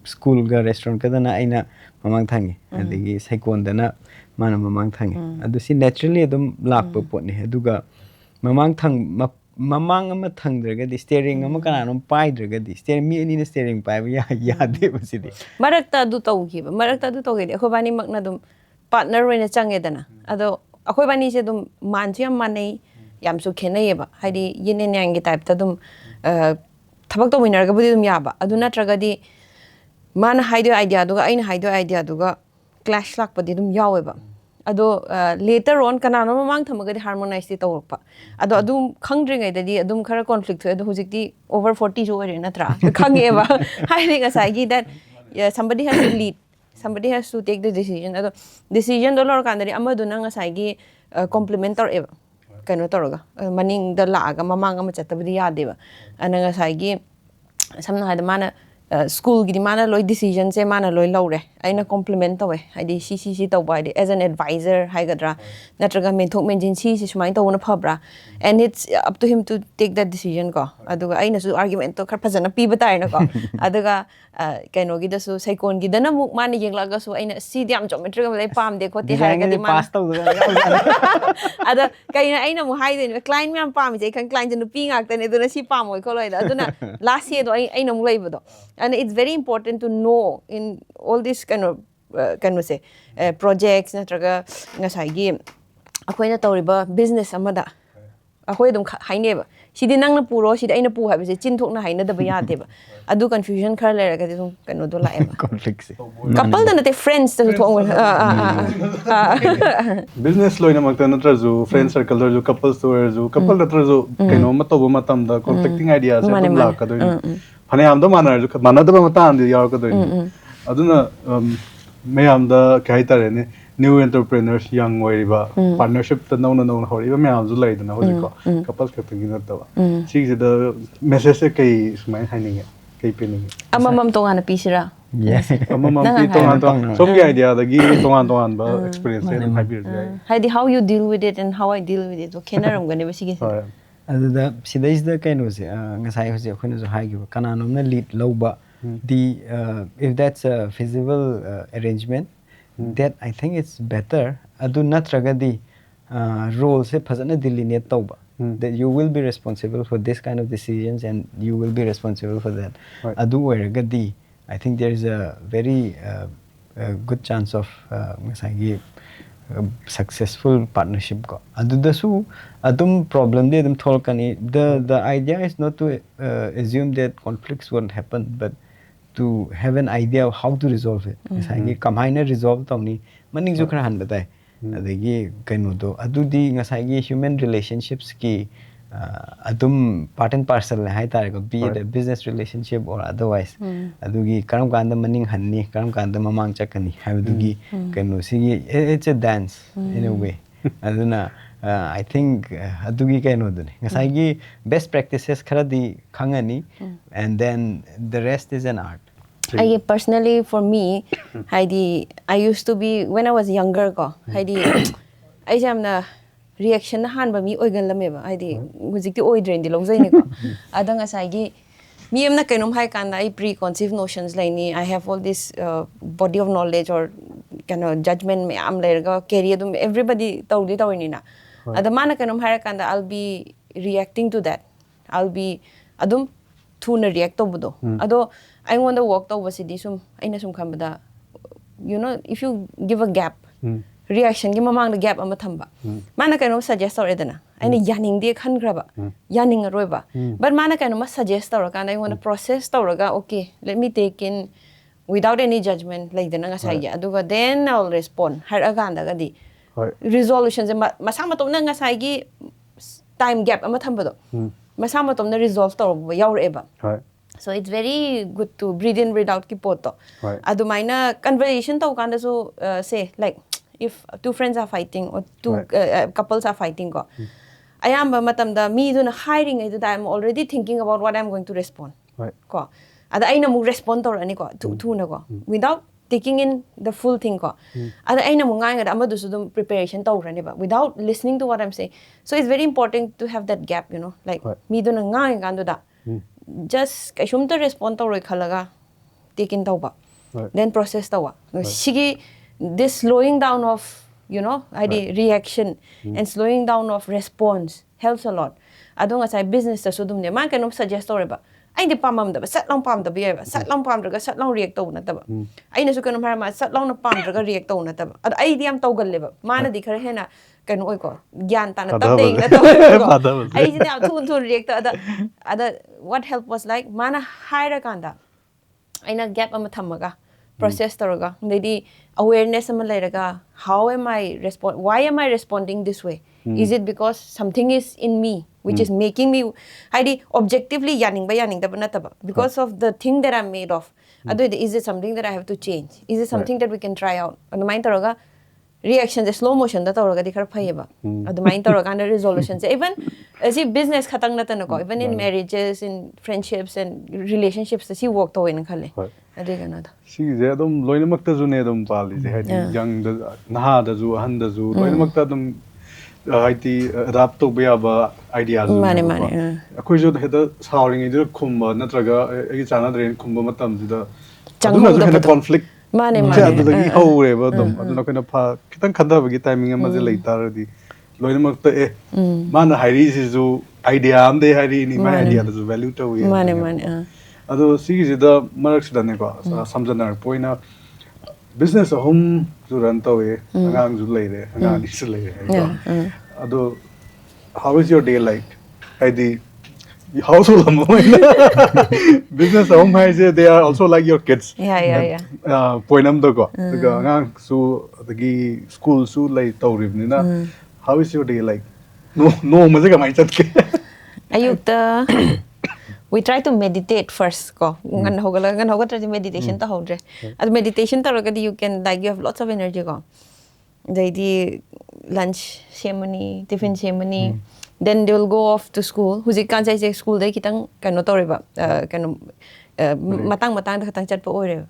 school ga restaurant ka dana aina mamang thangi adagi saikon dana mana mamang thangi adu si naturally adum lak pa pot ne aduga mamang thang mamang ama thang draga di steering ama kana no pai draga di steering mi ani na steering pai ya de basi di marakta du taw gi marakta du taw gi khoi bani mak na dum partner roina change dana ado akhoi bani se dum manchi am manai yam su khenai ba haidi yin en yang gi type ta dum thabak to winner ga budi dum ya ba adu na traga di man haido idea duga aina haido idea duga clash lak pa di dum yawe ba ado later on kanano mamang thamagadi harmonize ti tawpa ado adum khangdringai dadi adum khara conflict ado hujikti over 40 jo ore natra khangeba hiring asai that somebody has to lead, somebody has to take the decision ado decision dollar kandari amadu nang asai gi complement or eva kano toroga maning da la ga mamang ama chatabdi yadeba ananga sai gi samna hada mana school gi mana loi decision se mana loi laure aina compliment tawe haidi si tawba haidi as an advisor haigadra natraga menthok menjin si sumai tawna phabra and it's up to him to take that decision ko aduga aina su argument to khar phajana pi batai na ko aduga kaino gi da su saikon gi dana muk mani yenglaga su aina si diam geometry ga lai pam de khoti haiga di pass taw ada kaina aina mu haide client myam pam je kan client nu pi ngak tane duna si pam oi kholoi da aduna last year do aina mu leibo do and it's very important to know in all this kind of say projects natraga ngasai gi akoina tawriba business amada akoi dum haineba sidi nangna puro sidi aina pu habi se chinthok na haina da ba yate ba adu confusion khar lera ga dum kano do la eba conflict se couple da nate friends to thong business loina makta natra ju friend circle ju couples to ju couple natra ju kaino ma to ma tam da contacting ideas adum la ka do phane am da mana ju mana da ma ta am yaw ka do aduna mayam da kai tare ne new entrepreneurs young wariba partnership ta no horiba mayam ju lai da hori ko couples ka tingi na ta si ji da message kai sumai haining kai pening amamam to ngana pisira yes amamam pi tongan som gi idea da gi tongan ba experience ne haibir jai haidi how you deal with it and how I deal with it so kenaram gane ba sige aduda sidais da kaino se ngasai hoje khona jo hai gi kananom na lead loba the if that's a feasible arrangement that I think it's better adu natraga di role se phajana delineate tawba that you will be responsible for this kind of decisions and you will be responsible for that adu weraga di I think there is a very good chance of ngasai successful partnership ko aduda su adum problem de adum tholkani the idea is not to assume that conflicts won't happen but to have an idea of how to resolve it ngasai kamaina resolve tawni maning ju khara han batai adagi kaino do adudi ngasai human relationships ki adum part and parcel hai tare ko be it a business relationship or otherwise adugi karam kanda maning hanni karam kanda mamang chakani hadugi kaino sigi it's a dance in a way aduna I think adugi kaino dune ngasai best practices khara di khangani and then the rest is an art I personally for me I used to be when I was younger ko I jamna reaction na han ba mi oigan lameba hujikti oidren di longzai ne ko adanga sai gi mi amna kainom hai kan I preconceived notions laini I have all this body of knowledge or judgment me am lerga career dum everybody tawni na adamana kainom hai kan I'll be reacting to that I'll be adum thuna react to budo ado I want to walk over city sum aina sum khambada you know if you give a gap reaction gi mamang the gap ama thamba mana kaino suggest or edana aina yaning de khan graba yaning roiba but mana kaino ma suggest or kan I want to process tawraga okay let me take in without any judgment like dana ngasai ya aduga then I'll respond har aganda ga di resolution se masang matom na ngasai gi time gap ama thamba do masang matom na resolve tawra yaureba so it's very good to breathe in breathe out ki poto adumaina conversation taw kanda so say like if two friends are fighting or two couples are fighting ko ayamba matam da mi duna hiring I I'm already thinking about what I'm going to respond ko ada aina mu respond tawra ni ko tu na ko without taking in the full thing ko ada aina mu ngai ga amadu su dum preparation tawra ni ba without listening to what I'm saying so it's very important to have that gap you know like mi duna ngai gandu da just kaisum to respond to roi khalaga taking tawba then process tawa sigi this slowing down of you know reaction and slowing down of response helps a lot adonga sai business ta sudum ne man kanom suggest to ba ai de pamam da sat long pam da bi ba sat long pam daga sat long react to na ta ba ai na su kanom har ma sat long na pam daga react to na ta ba ad ai diam to gal le ba mana di khare hena kanu oi ko gyan ta na ta ding na to ai ji na thun react ada what help was like mana haira kanda aina gap ama thamaga process taraga dedi awareness ama lairaga how am I why am I responding this way? Is it because something is in me which is making me haidi objectively yaning da banataba because of the thing that I'm made of. Is it something that I have to change? Is it something that we can try out? And mind taraga reaction the slow motion da taraga di khar phayeba. Adu mind taraga and resolution even as if business khatang na tanako even in marriages, in friendships and relationships the si work to in khale. Adi ganada. Si je adum loina makta ju ne adum pali je haidi young da naha da ju han da ju loina makta adum haiti adapt to be aba ideas mane mane akoi jo heda sawring idu khumba natraga ai chana drain khumba matam ju da aduna ju hena conflict mane mane adu lagi hore ba dum aduna koina pha kitang khanda bagi timing ama je leitar di loina makta mana hairi si ju idea am de hairi ni ma idea da ju value to we mane mane ado si ji da marak sidane ko samjana poina business home ju run tawe angang ju leire angang ni su leire ado how is your day like haidi household business home hai je they are also like your kids poinam do ko daga angang su dagi school su lai tawrib ni na how is your day like no maje ka mai chat ke ayukta we try to meditate first ko ngan hogala meditation ta hodre ad meditation ta ragadi you can like you have lots of energy ko the lunch ceremony tiffin ceremony then they will go off to school huzik kan sai school dai kitang kano toriba kano matang da katang chat pa ore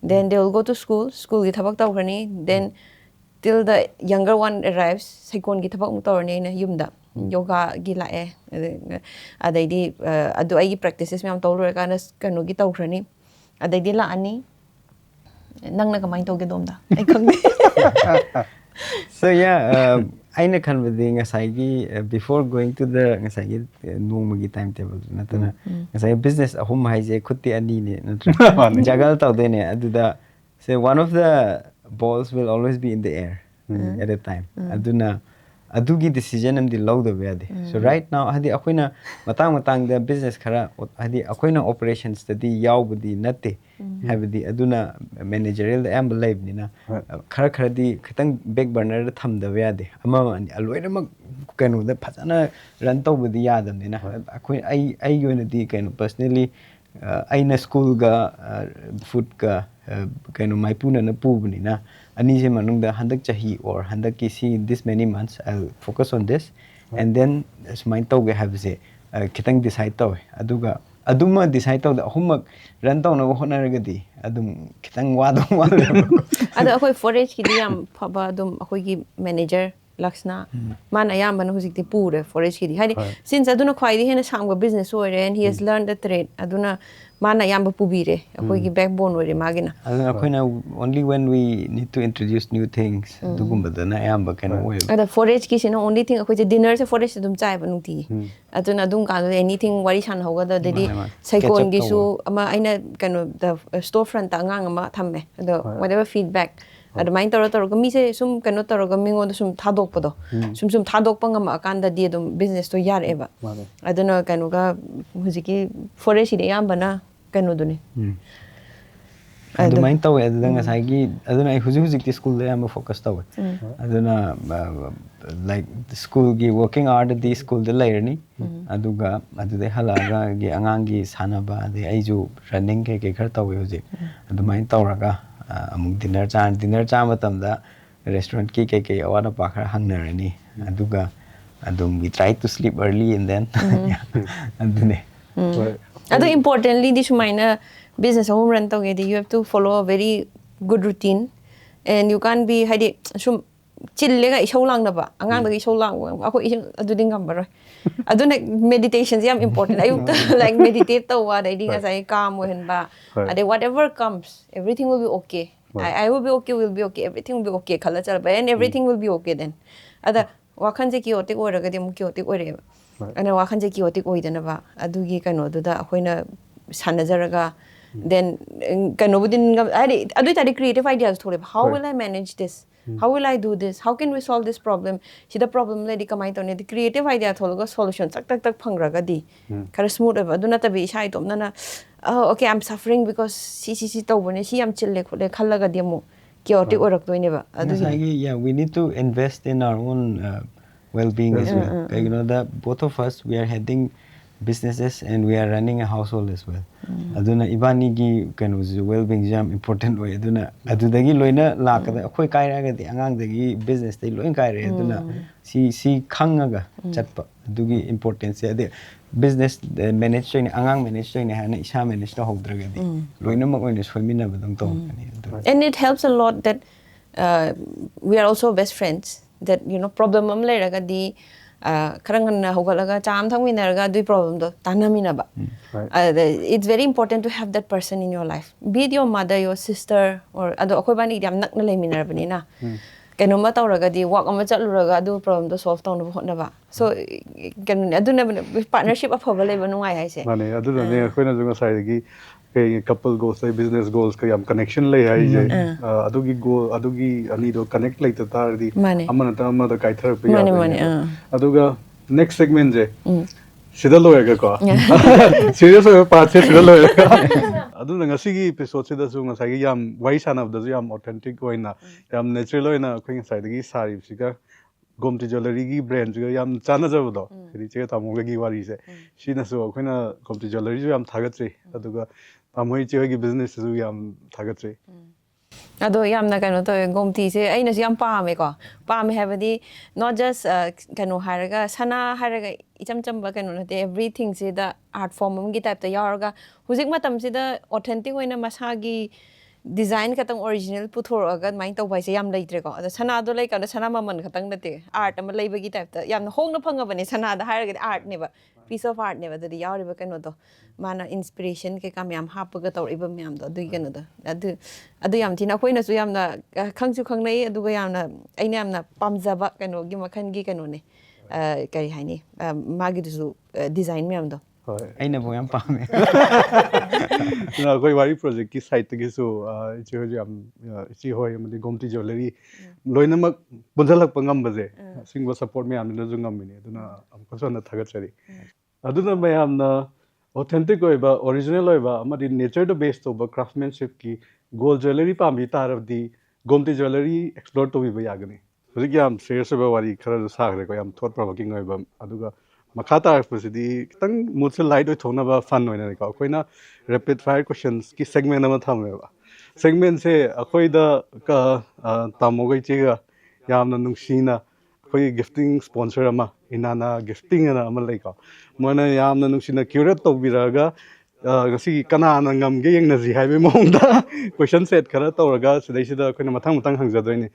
then they will go to school gi thabak taw khani then till the younger one arrives second gi thabak mu tawrne na yumda yoga gi lae adaidi adu ai practices me am tawro kana kanu gi taw khrani adaidi la ani nangna kamai tawge domda ai khangde so yeah aina khan badi ngasai gi before going to the ngasai gi nong gi timetable natana ngasai business ahum hai je khutti ani ne natra jagal taw de ne aduda say one of the balls will always be in the air at a time aduna adugi decision am di law the way so right now hadi akoina matang the business khara hadi akoina operations study yaw budi natte habdi aduna managerial am live ni na khara di khitang back burner da tham da way ama aloina mak kanu da phajana run taw budi yadam ni na akoi ai yoina di kanu personally aina school ga food ga kanu maipuna na pu ni na ani je manung da handak chahi or handak ki see this many months I'll focus on this and then smile taw ge have se kitang decide taw aduga aduma decide taw da humak ran taw na hona ragadi adum kitang wadu adu akoi forage ki diam phaba adum akoi gi manager Laksna man ayam bana husik ti pure forage ki di hadi since aduna khwai di hena sangwa business ore and he has learned the trade aduna man ayam ba pubire akoi gi backbone ore magina akoina only when we need to introduce new things dugumba da na ayam ba kana oi ada forage ki sino only thing akoi je dinner se forage dum chai ba nungti aduna dum ka anything wari san hoga da dedi saikon gi su ama aina kanu the store front ta ngang ama thamme ado whatever feedback adamain taro ga mi se sum kanu taro ga mingo sum thadok podo sum thadok pangam akanda di dum business to yar eba aduna kanu ga hujiki forest ide yam bana kanu dune adamain taw aduna ngasai gi aduna ai hujik ti school da am focus taw aduna like the school gi working hard di school da lairni aduga adude halaga gi angang gi sanaba de aiju running ke khar taw hujik adamain tawraga amuk dinner cha matam da restaurant ki awana pa khar hangnarani aduga adum we try to sleep early and then andune adu importantly this minor business home run to you have to follow a very good routine and you can't be hadi sum chillega isau lang na ba angang da isau lang ako adu ding gambar adu na meditation yam important ayuk like meditate to wa dai ding asai calm hen ba ade whatever comes everything will be okay I will be okay will be okay everything will be okay khala chal ba and everything will be okay then ada wakhan je chaotic ora ga dem chaotic ore ana wakhan je chaotic oidana ba adu gi kano du da akoina sanajaraga then kano budin adu ta creative ideas thore how will I manage this how will I do this how can we solve this problem si the problem le di kamai tone the creative idea thologa solution tak phangra ga di kara smooth aba aduna ta bi sai tom na oh okay I'm suffering because si tawbone si am chille khole khallaga di amu chaotic oraktoine ba yeah, we need to invest in our own well-being as well. You know that both of us, we are heading businesses and we are running a household as well. Aduna ibani gi kanu well-being jam important way. Aduna adudagi loina lakada akoi kaira ga di angang dagi business dai loin kaira aduna si khangaga chatpa adugi importance ade business manage toine angang manage toine hana isa manage to hogdraga di loina mak oina soimina badang tong and it helps a lot that we are also best friends that you know problem am lairaga di karangan hogalaga cham thangminaraga dui problem do tanamina ba it's very important to have that person in your life, be it your mother, your sister, or ado akoi bani yam nakna leiminarabani na kanoma tawraga di work ama chatluraga adu problem do solve tawna hotna ba so kan aduna partnership afaba leiba nungai haise mane aduna ne akoina junga side gi couple goals business goals ka yam connection lei hai je adugi goal adugi ani do connect lei ta tar di amana ta ama da kai thar pe ya aduga next segment je sida loyega ko serious oy part se sida loyega aduna ngasi gi episode sida su ngasai gi yam wai sanab da yam authentic oina yam natural oina khoi side gi sari siga gomti jewelry gi brand ga yam chana jab do ri che tamu gi wari se sina su khoina gomti jewelry ju yam thagat re aduga tamoi che gi business su yam thagat re ado yamna kano to gomti se aina si yam paame ko paame habadi not just kano haraga sana haraga icham chamba kano nate everything se the art form gi type ta yarga hujik matam se the authentic oina masagi design katang original puthor aga main taw bai se yam leitre ko ada sana do lai kana sana maman katang nate art am leiba gi type ta yam hongna phanga bane sana da haraga art ne ba piece of art ne ba da yari ba kano to mana inspiration ke kam yam hapaga taw iba myam do du kano da adu yam thina khoina su yam na khangchu khangnai adu ga yam na aina yam na pamjaba kano gi makhan gi kano ne kari haini magi du design myam do aina bo yam paame na koi wari project ki site gi so che ho yam chi hoi amadi gomti jewelry loina mak bunjalak pangam baje singwa support me amna ju ngam ni aduna am ko na thagat chari aduna me amna authentic oiba original oiba amadi nature to based over craftsmanship ki gold jewelry pambi tarabdi gomti jewelry explore to bi yagani hujik yam serious oiba wari khara sagre ko yam thought provoking oiba aduga makha tarapsidi kitang mutse light oi thona ba fun oina ka koina rapid fire questions ki segment ama thamle ba segment se akoi da ka tamogai chega yamna nungsina akoi gifting sponsor ama Inana gifting ana ama lai ka mona yamna nungsina curate to biraga gasi kana na ngam ge yeng na ji haibe mongda question set khara tawraga sidai sida koina mathang hangjadoini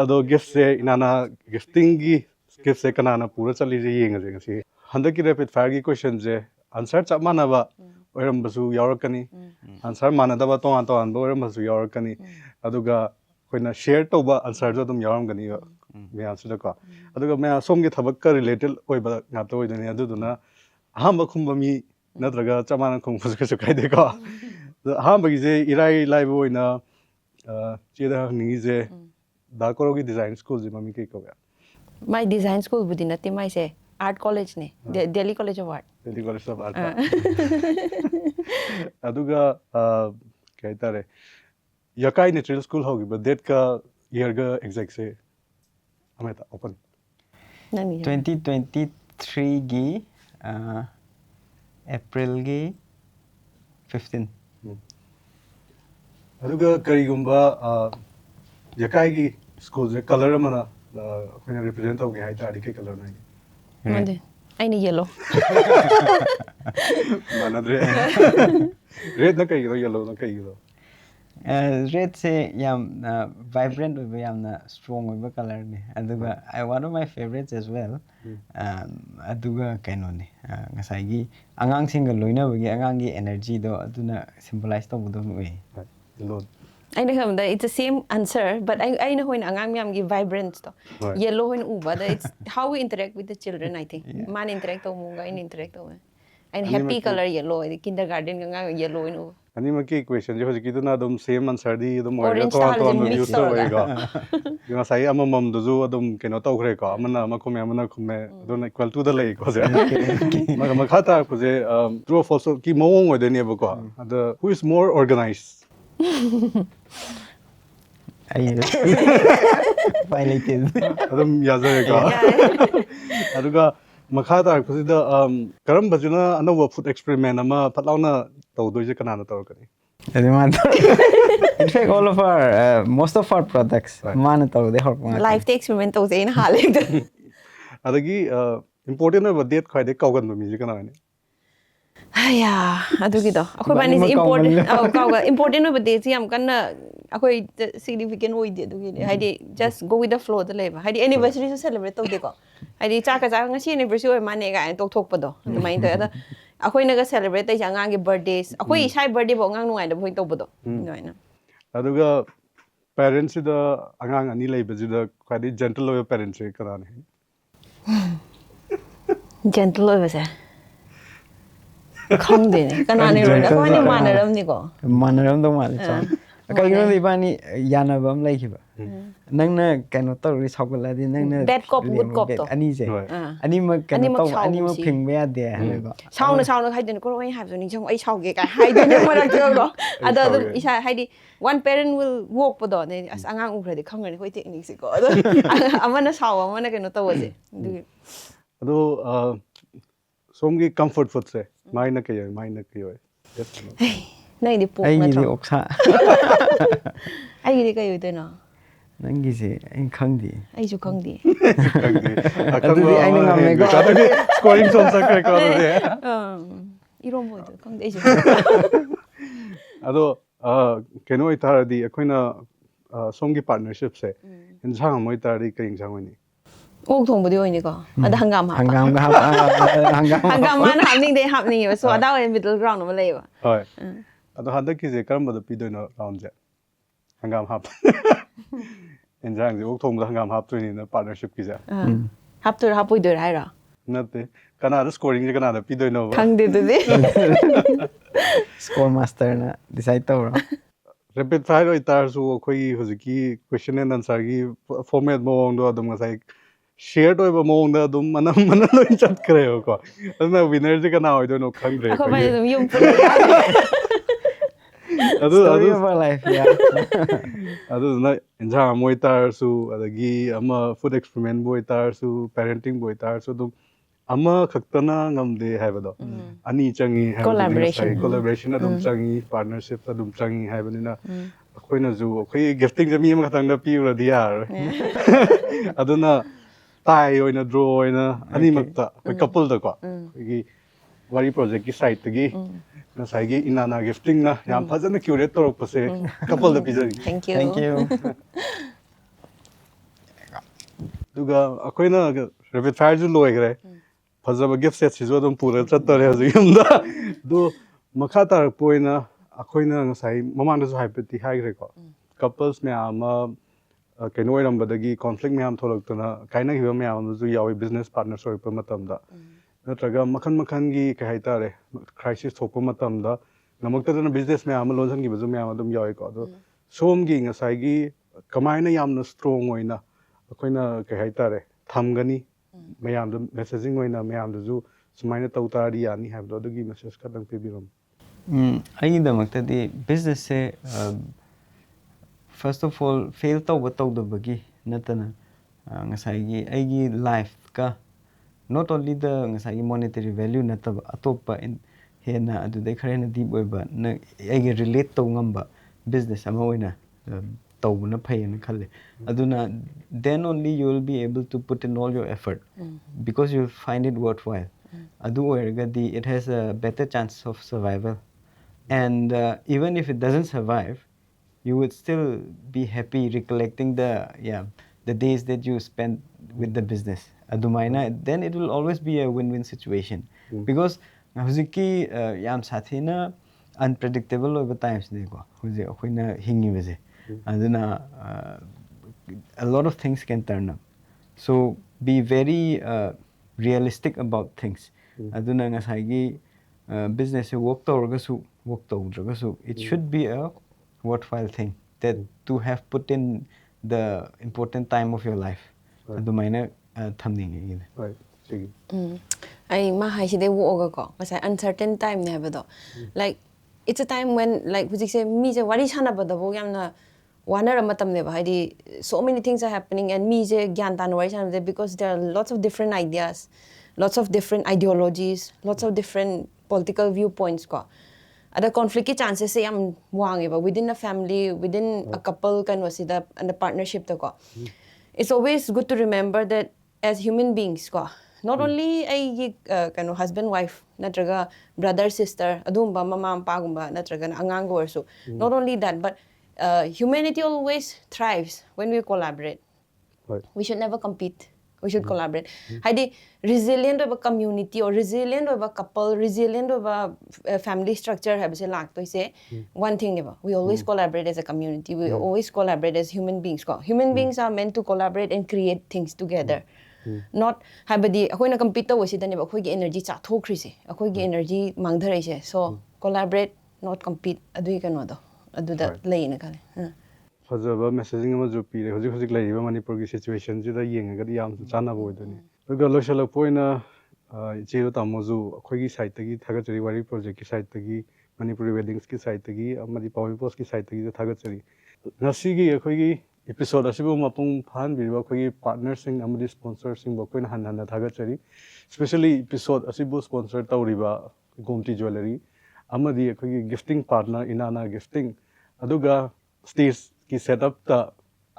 ado gift se Inana gifting gi gift se kana na pura chali je yeng je gasi handaki rapid fire gi question je answer chap manaba oiram basu yaurakani answer manadaba ton ba oiram basu yaurakani aduga koina share toba answer jo dum yauramgani me answer ko aduga me som gi thabak ka related oiba ngata oidani aduduna ahamba khumba mi natraga chamana khum su kai de ko ahamba gi je irai live oina cheda ni je da koro gi design school je mami ke ko my design school budinati mai se art college ne Delhi College of Art Delhi College of Art aduga kai tare yakai natural school hogi but that ka year ga exact se ameta open 2023 gi April gi 15 aduga kari gumba yakai gi school je color mana khona represent hogi hai tari ke color nai Mande, aina yellow. Manadre. Red na kai yellow na kai red se yam vibrant oiba yamna strong oiba color ni aduga one of my favorites as well aduga kaino ni ngasai gi angang singa loina bagi angang gi energy do aduna symbolize to budum oi yellow I know that it's the same answer, but I know when angang miyam give vibrance to yellow when uba that it's how we interact with the children. I think man interact to munga in interact to And happy color yellow. Kindergarten yellow in Ani maki equation jo hojiki duna adum same answer di adum Orange to style to is mixed use tawraga. ga nga sai ama mam du ju adum keno tawkhre ko amana ama khume amana khume adun equal to the lei ko je ma khata ko je true or false ki mawong oi de ne ba ko the who is more organized violated adum yazare ka aduga makha ta ko da karam bajuna anawa food experiment ama phatlauna tawdoi je kana na tawkani in fact all of our most of our products man taw de hor Life experiment to say in Halek. adagi important ba date khai de kaugan ba mi je kana ne Yeah, adugido. Ako ba ni important important ba date yam kana ako significant oi de adugi haidi just go with the flow the leba haidi anniversary to celebrate to de ko haidi cha ka nga si anniversary oi mane ga tok thok pa do adumai to ada ako naga celebrate tai janga gi birthdays ako isai birthday bo ngang nuai da point to bodo noina aduga parents da angang ani lei ba da khadi gentle oi parents e kana ne gentle oi ba sa không de ne kana ne ro ko ni manaram ni ko manaram do mal cha kai no di bani yana bam lai ki ba nang na kaino to ri chok la di nang na bad cop good cop to ani je ani ma kaino to ani ma phing me de ha ko sau nó hay den ko oi have ni chong ai sau ge ka hai den ma ra ko ada isa hai di one parent will walk po do ne as angang u khre de khang ne ko technique si ko amana sau amana kaino to je ado somgi comfort food se mai na kai yes nai di pork ai na ni tro oksa ai di kai oi de no nang gi se ai khang di ai ju khang di adudi ai na ngam me ko scoring som sa kai ko de iron boy de khang de ju ado keno itar di akoina somgi partnership se injang moi tar di kai injang ni ok thong bu de oi ni ko ada hangam ha hangam ga hangam man happening they happening so ada in middle ground ma lei ba hoi ado handa ki je karam da pi doino round je hangam hap injang je ok thong da hangam hap ni na partnership ki je hap tu hap pui de rai ra nate kana da scoring je kana da pi doino ba khang de de score master na decide to rapid fire itar su khoi hojiki question and answer gi format mo do adum ngai shared oi ba mo da adum mana loi chat kare ko na winner je kana oi do no khang re ako ba dum yum pu story of our life adu na inja moi tar su adagi ama food experiment boy tar su parenting boy tar su dum ama khaktana ngamde haibado ani changi collaboration adum changi partnership adum changi haibanina akoina ju akai gifting jami ma khatang da pi ura dia aduna tai oina draw oina ani makta koi couple da ko gi wari project ki site gi na sai gi inana gifting na yam phajana curate torok pase couple da pizza thank you duga akoina rapid fire ju loi gre phajaba gift set sizo dum pura chattare haji yumda do makha tar poina akoina ngasai mamang da su hypati hai gre ko couples me ama keno irambadagi conflict myam tholok kaina hiba myam ju yawi business partner soi pa matam da natraga makhan gi kai haitare crisis thokpa matam da namakta na business myam lonsan gi baju myam adum yawi ko do som gi ngasai gi kamaina yamna strong oina akoina kai haitare thamgani myam da messaging oina myam da ju sumaina tawtari yani habdo dagi message ka dang pibiram ai da makta di business se first of all fail to the bagi natana ngasai gi aigi life ka not only the ngasai monetary value nataba atopa in hena adu de kharena deep oiba na aigi relate to ngamba business ama oina tawna phayena khalle aduna then only you will be able to put in all your effort because you find it worthwhile adu oirga di it has a better chance of survival and even if it doesn't survive you would still be happy recollecting the days that you spent with the business adumaina then it will always be a win-win situation because hujiki yam sathina unpredictable over times ne ko huji akoina hingi bese aduna a lot of things can turn up so be very realistic about things aduna ngasai gi business work to it should be a worthwhile thing that to have put in the important time of your life. Adu maina thamning right sigi I ma hai si de wo ga ko masai uncertain time ne ba do like it's a time when like huji se mi je wari chana ba da bo yam na waner matam ne ba haidi so many things are happening and me je gyan tan wari chana because there are lots of different ideas, lots of different ideologies, lots of different political viewpoints ko ada conflict ki chances se yam wang ba within a family, within a couple kan wasida and a partnership to ko. It's always good to remember that as human beings ko not only a kind of husband wife natraga brother sister adumba mama pa gumba natraga angang or so not only that but humanity always thrives when we collaborate. right We should never compete. We should collaborate. Haidi resilient of a community or resilient of a couple, resilient of a family structure have say like to say one thing never. We always collaborate as a community. We always collaborate as human beings. Human beings are meant to collaborate and create things together. Not habadi ako na compete to wasi dani ba ako energy cha thokri se ako energy mangdharai se so collaborate not compete adui kano do adu da lei na kale fazaba messaging ama jo pi hoji hoji lai ba manipur gi situation ji da yeng ga yam chana bo dani ga lo shala poina je ta moju akhoi gi site gi thaga chari wari project gi site gi manipuri weddings ki site gi amadi Paomi post ki site gi thaga chari ngasi gi akhoi gi episode asibu mapung phan bi ba akhoi partners sing amadi sponsors sing ba koina han han thaga chari especially episode asibu sponsor tawriba gomti jewelry amadi akhoi gifting partner Inana gifting aduga stage ki setup ta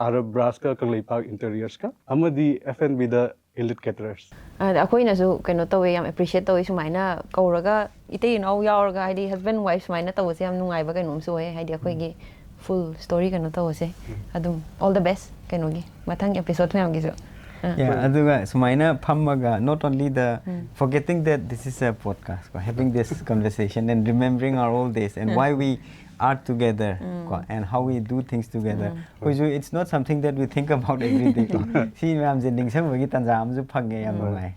Arab brass ka Kangleipak interiors ka amadi F&B da elite caterers akoi na su kano tawe yam appreciate tawe sumaina kauraga ite yauraga haidi husband wife sumaina tawse yam nungai ba kainom su hai haidi akoi gi full story kano tawse adum all the best kano gi mathang episode mayam gi su yeah aduga sumaina phammaga not only the forgetting that this is a podcast having this conversation and remembering our old days and why we are together and how we do things together because it's not something that we think about every day see ma'am jending sam gi tanja am ju phange yam ngai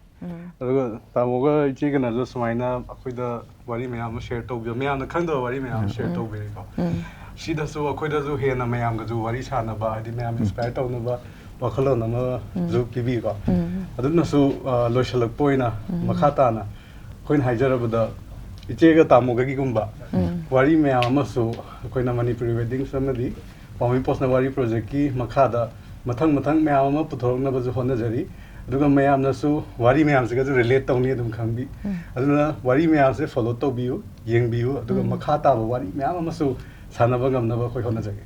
aduga tamoga chi kana jo sumaina akhoi da wari mayam share to bi mayam na khangda wari mayam share to bi ko si da so akhoi da jo he na mayam ga jo wari sana ba di mayam inspire to na ba wakhalo na ma jo pibi ko aduna su loishalak poina makhata na koin haijarabada ichega tamoga gi gumba wari mayam amasu koina manipuri wedding samadi Paomi post na wari project ki makhada mathang mayam ama puthorok na ba jo hona jari aduga mayam na su wari mayam se ga jo relate tawni adum khangbi aduna wari mayam se follow to biu yeng biu aduga makhata ba wari mayam amasu sanaba ngamna ba khoi hona jage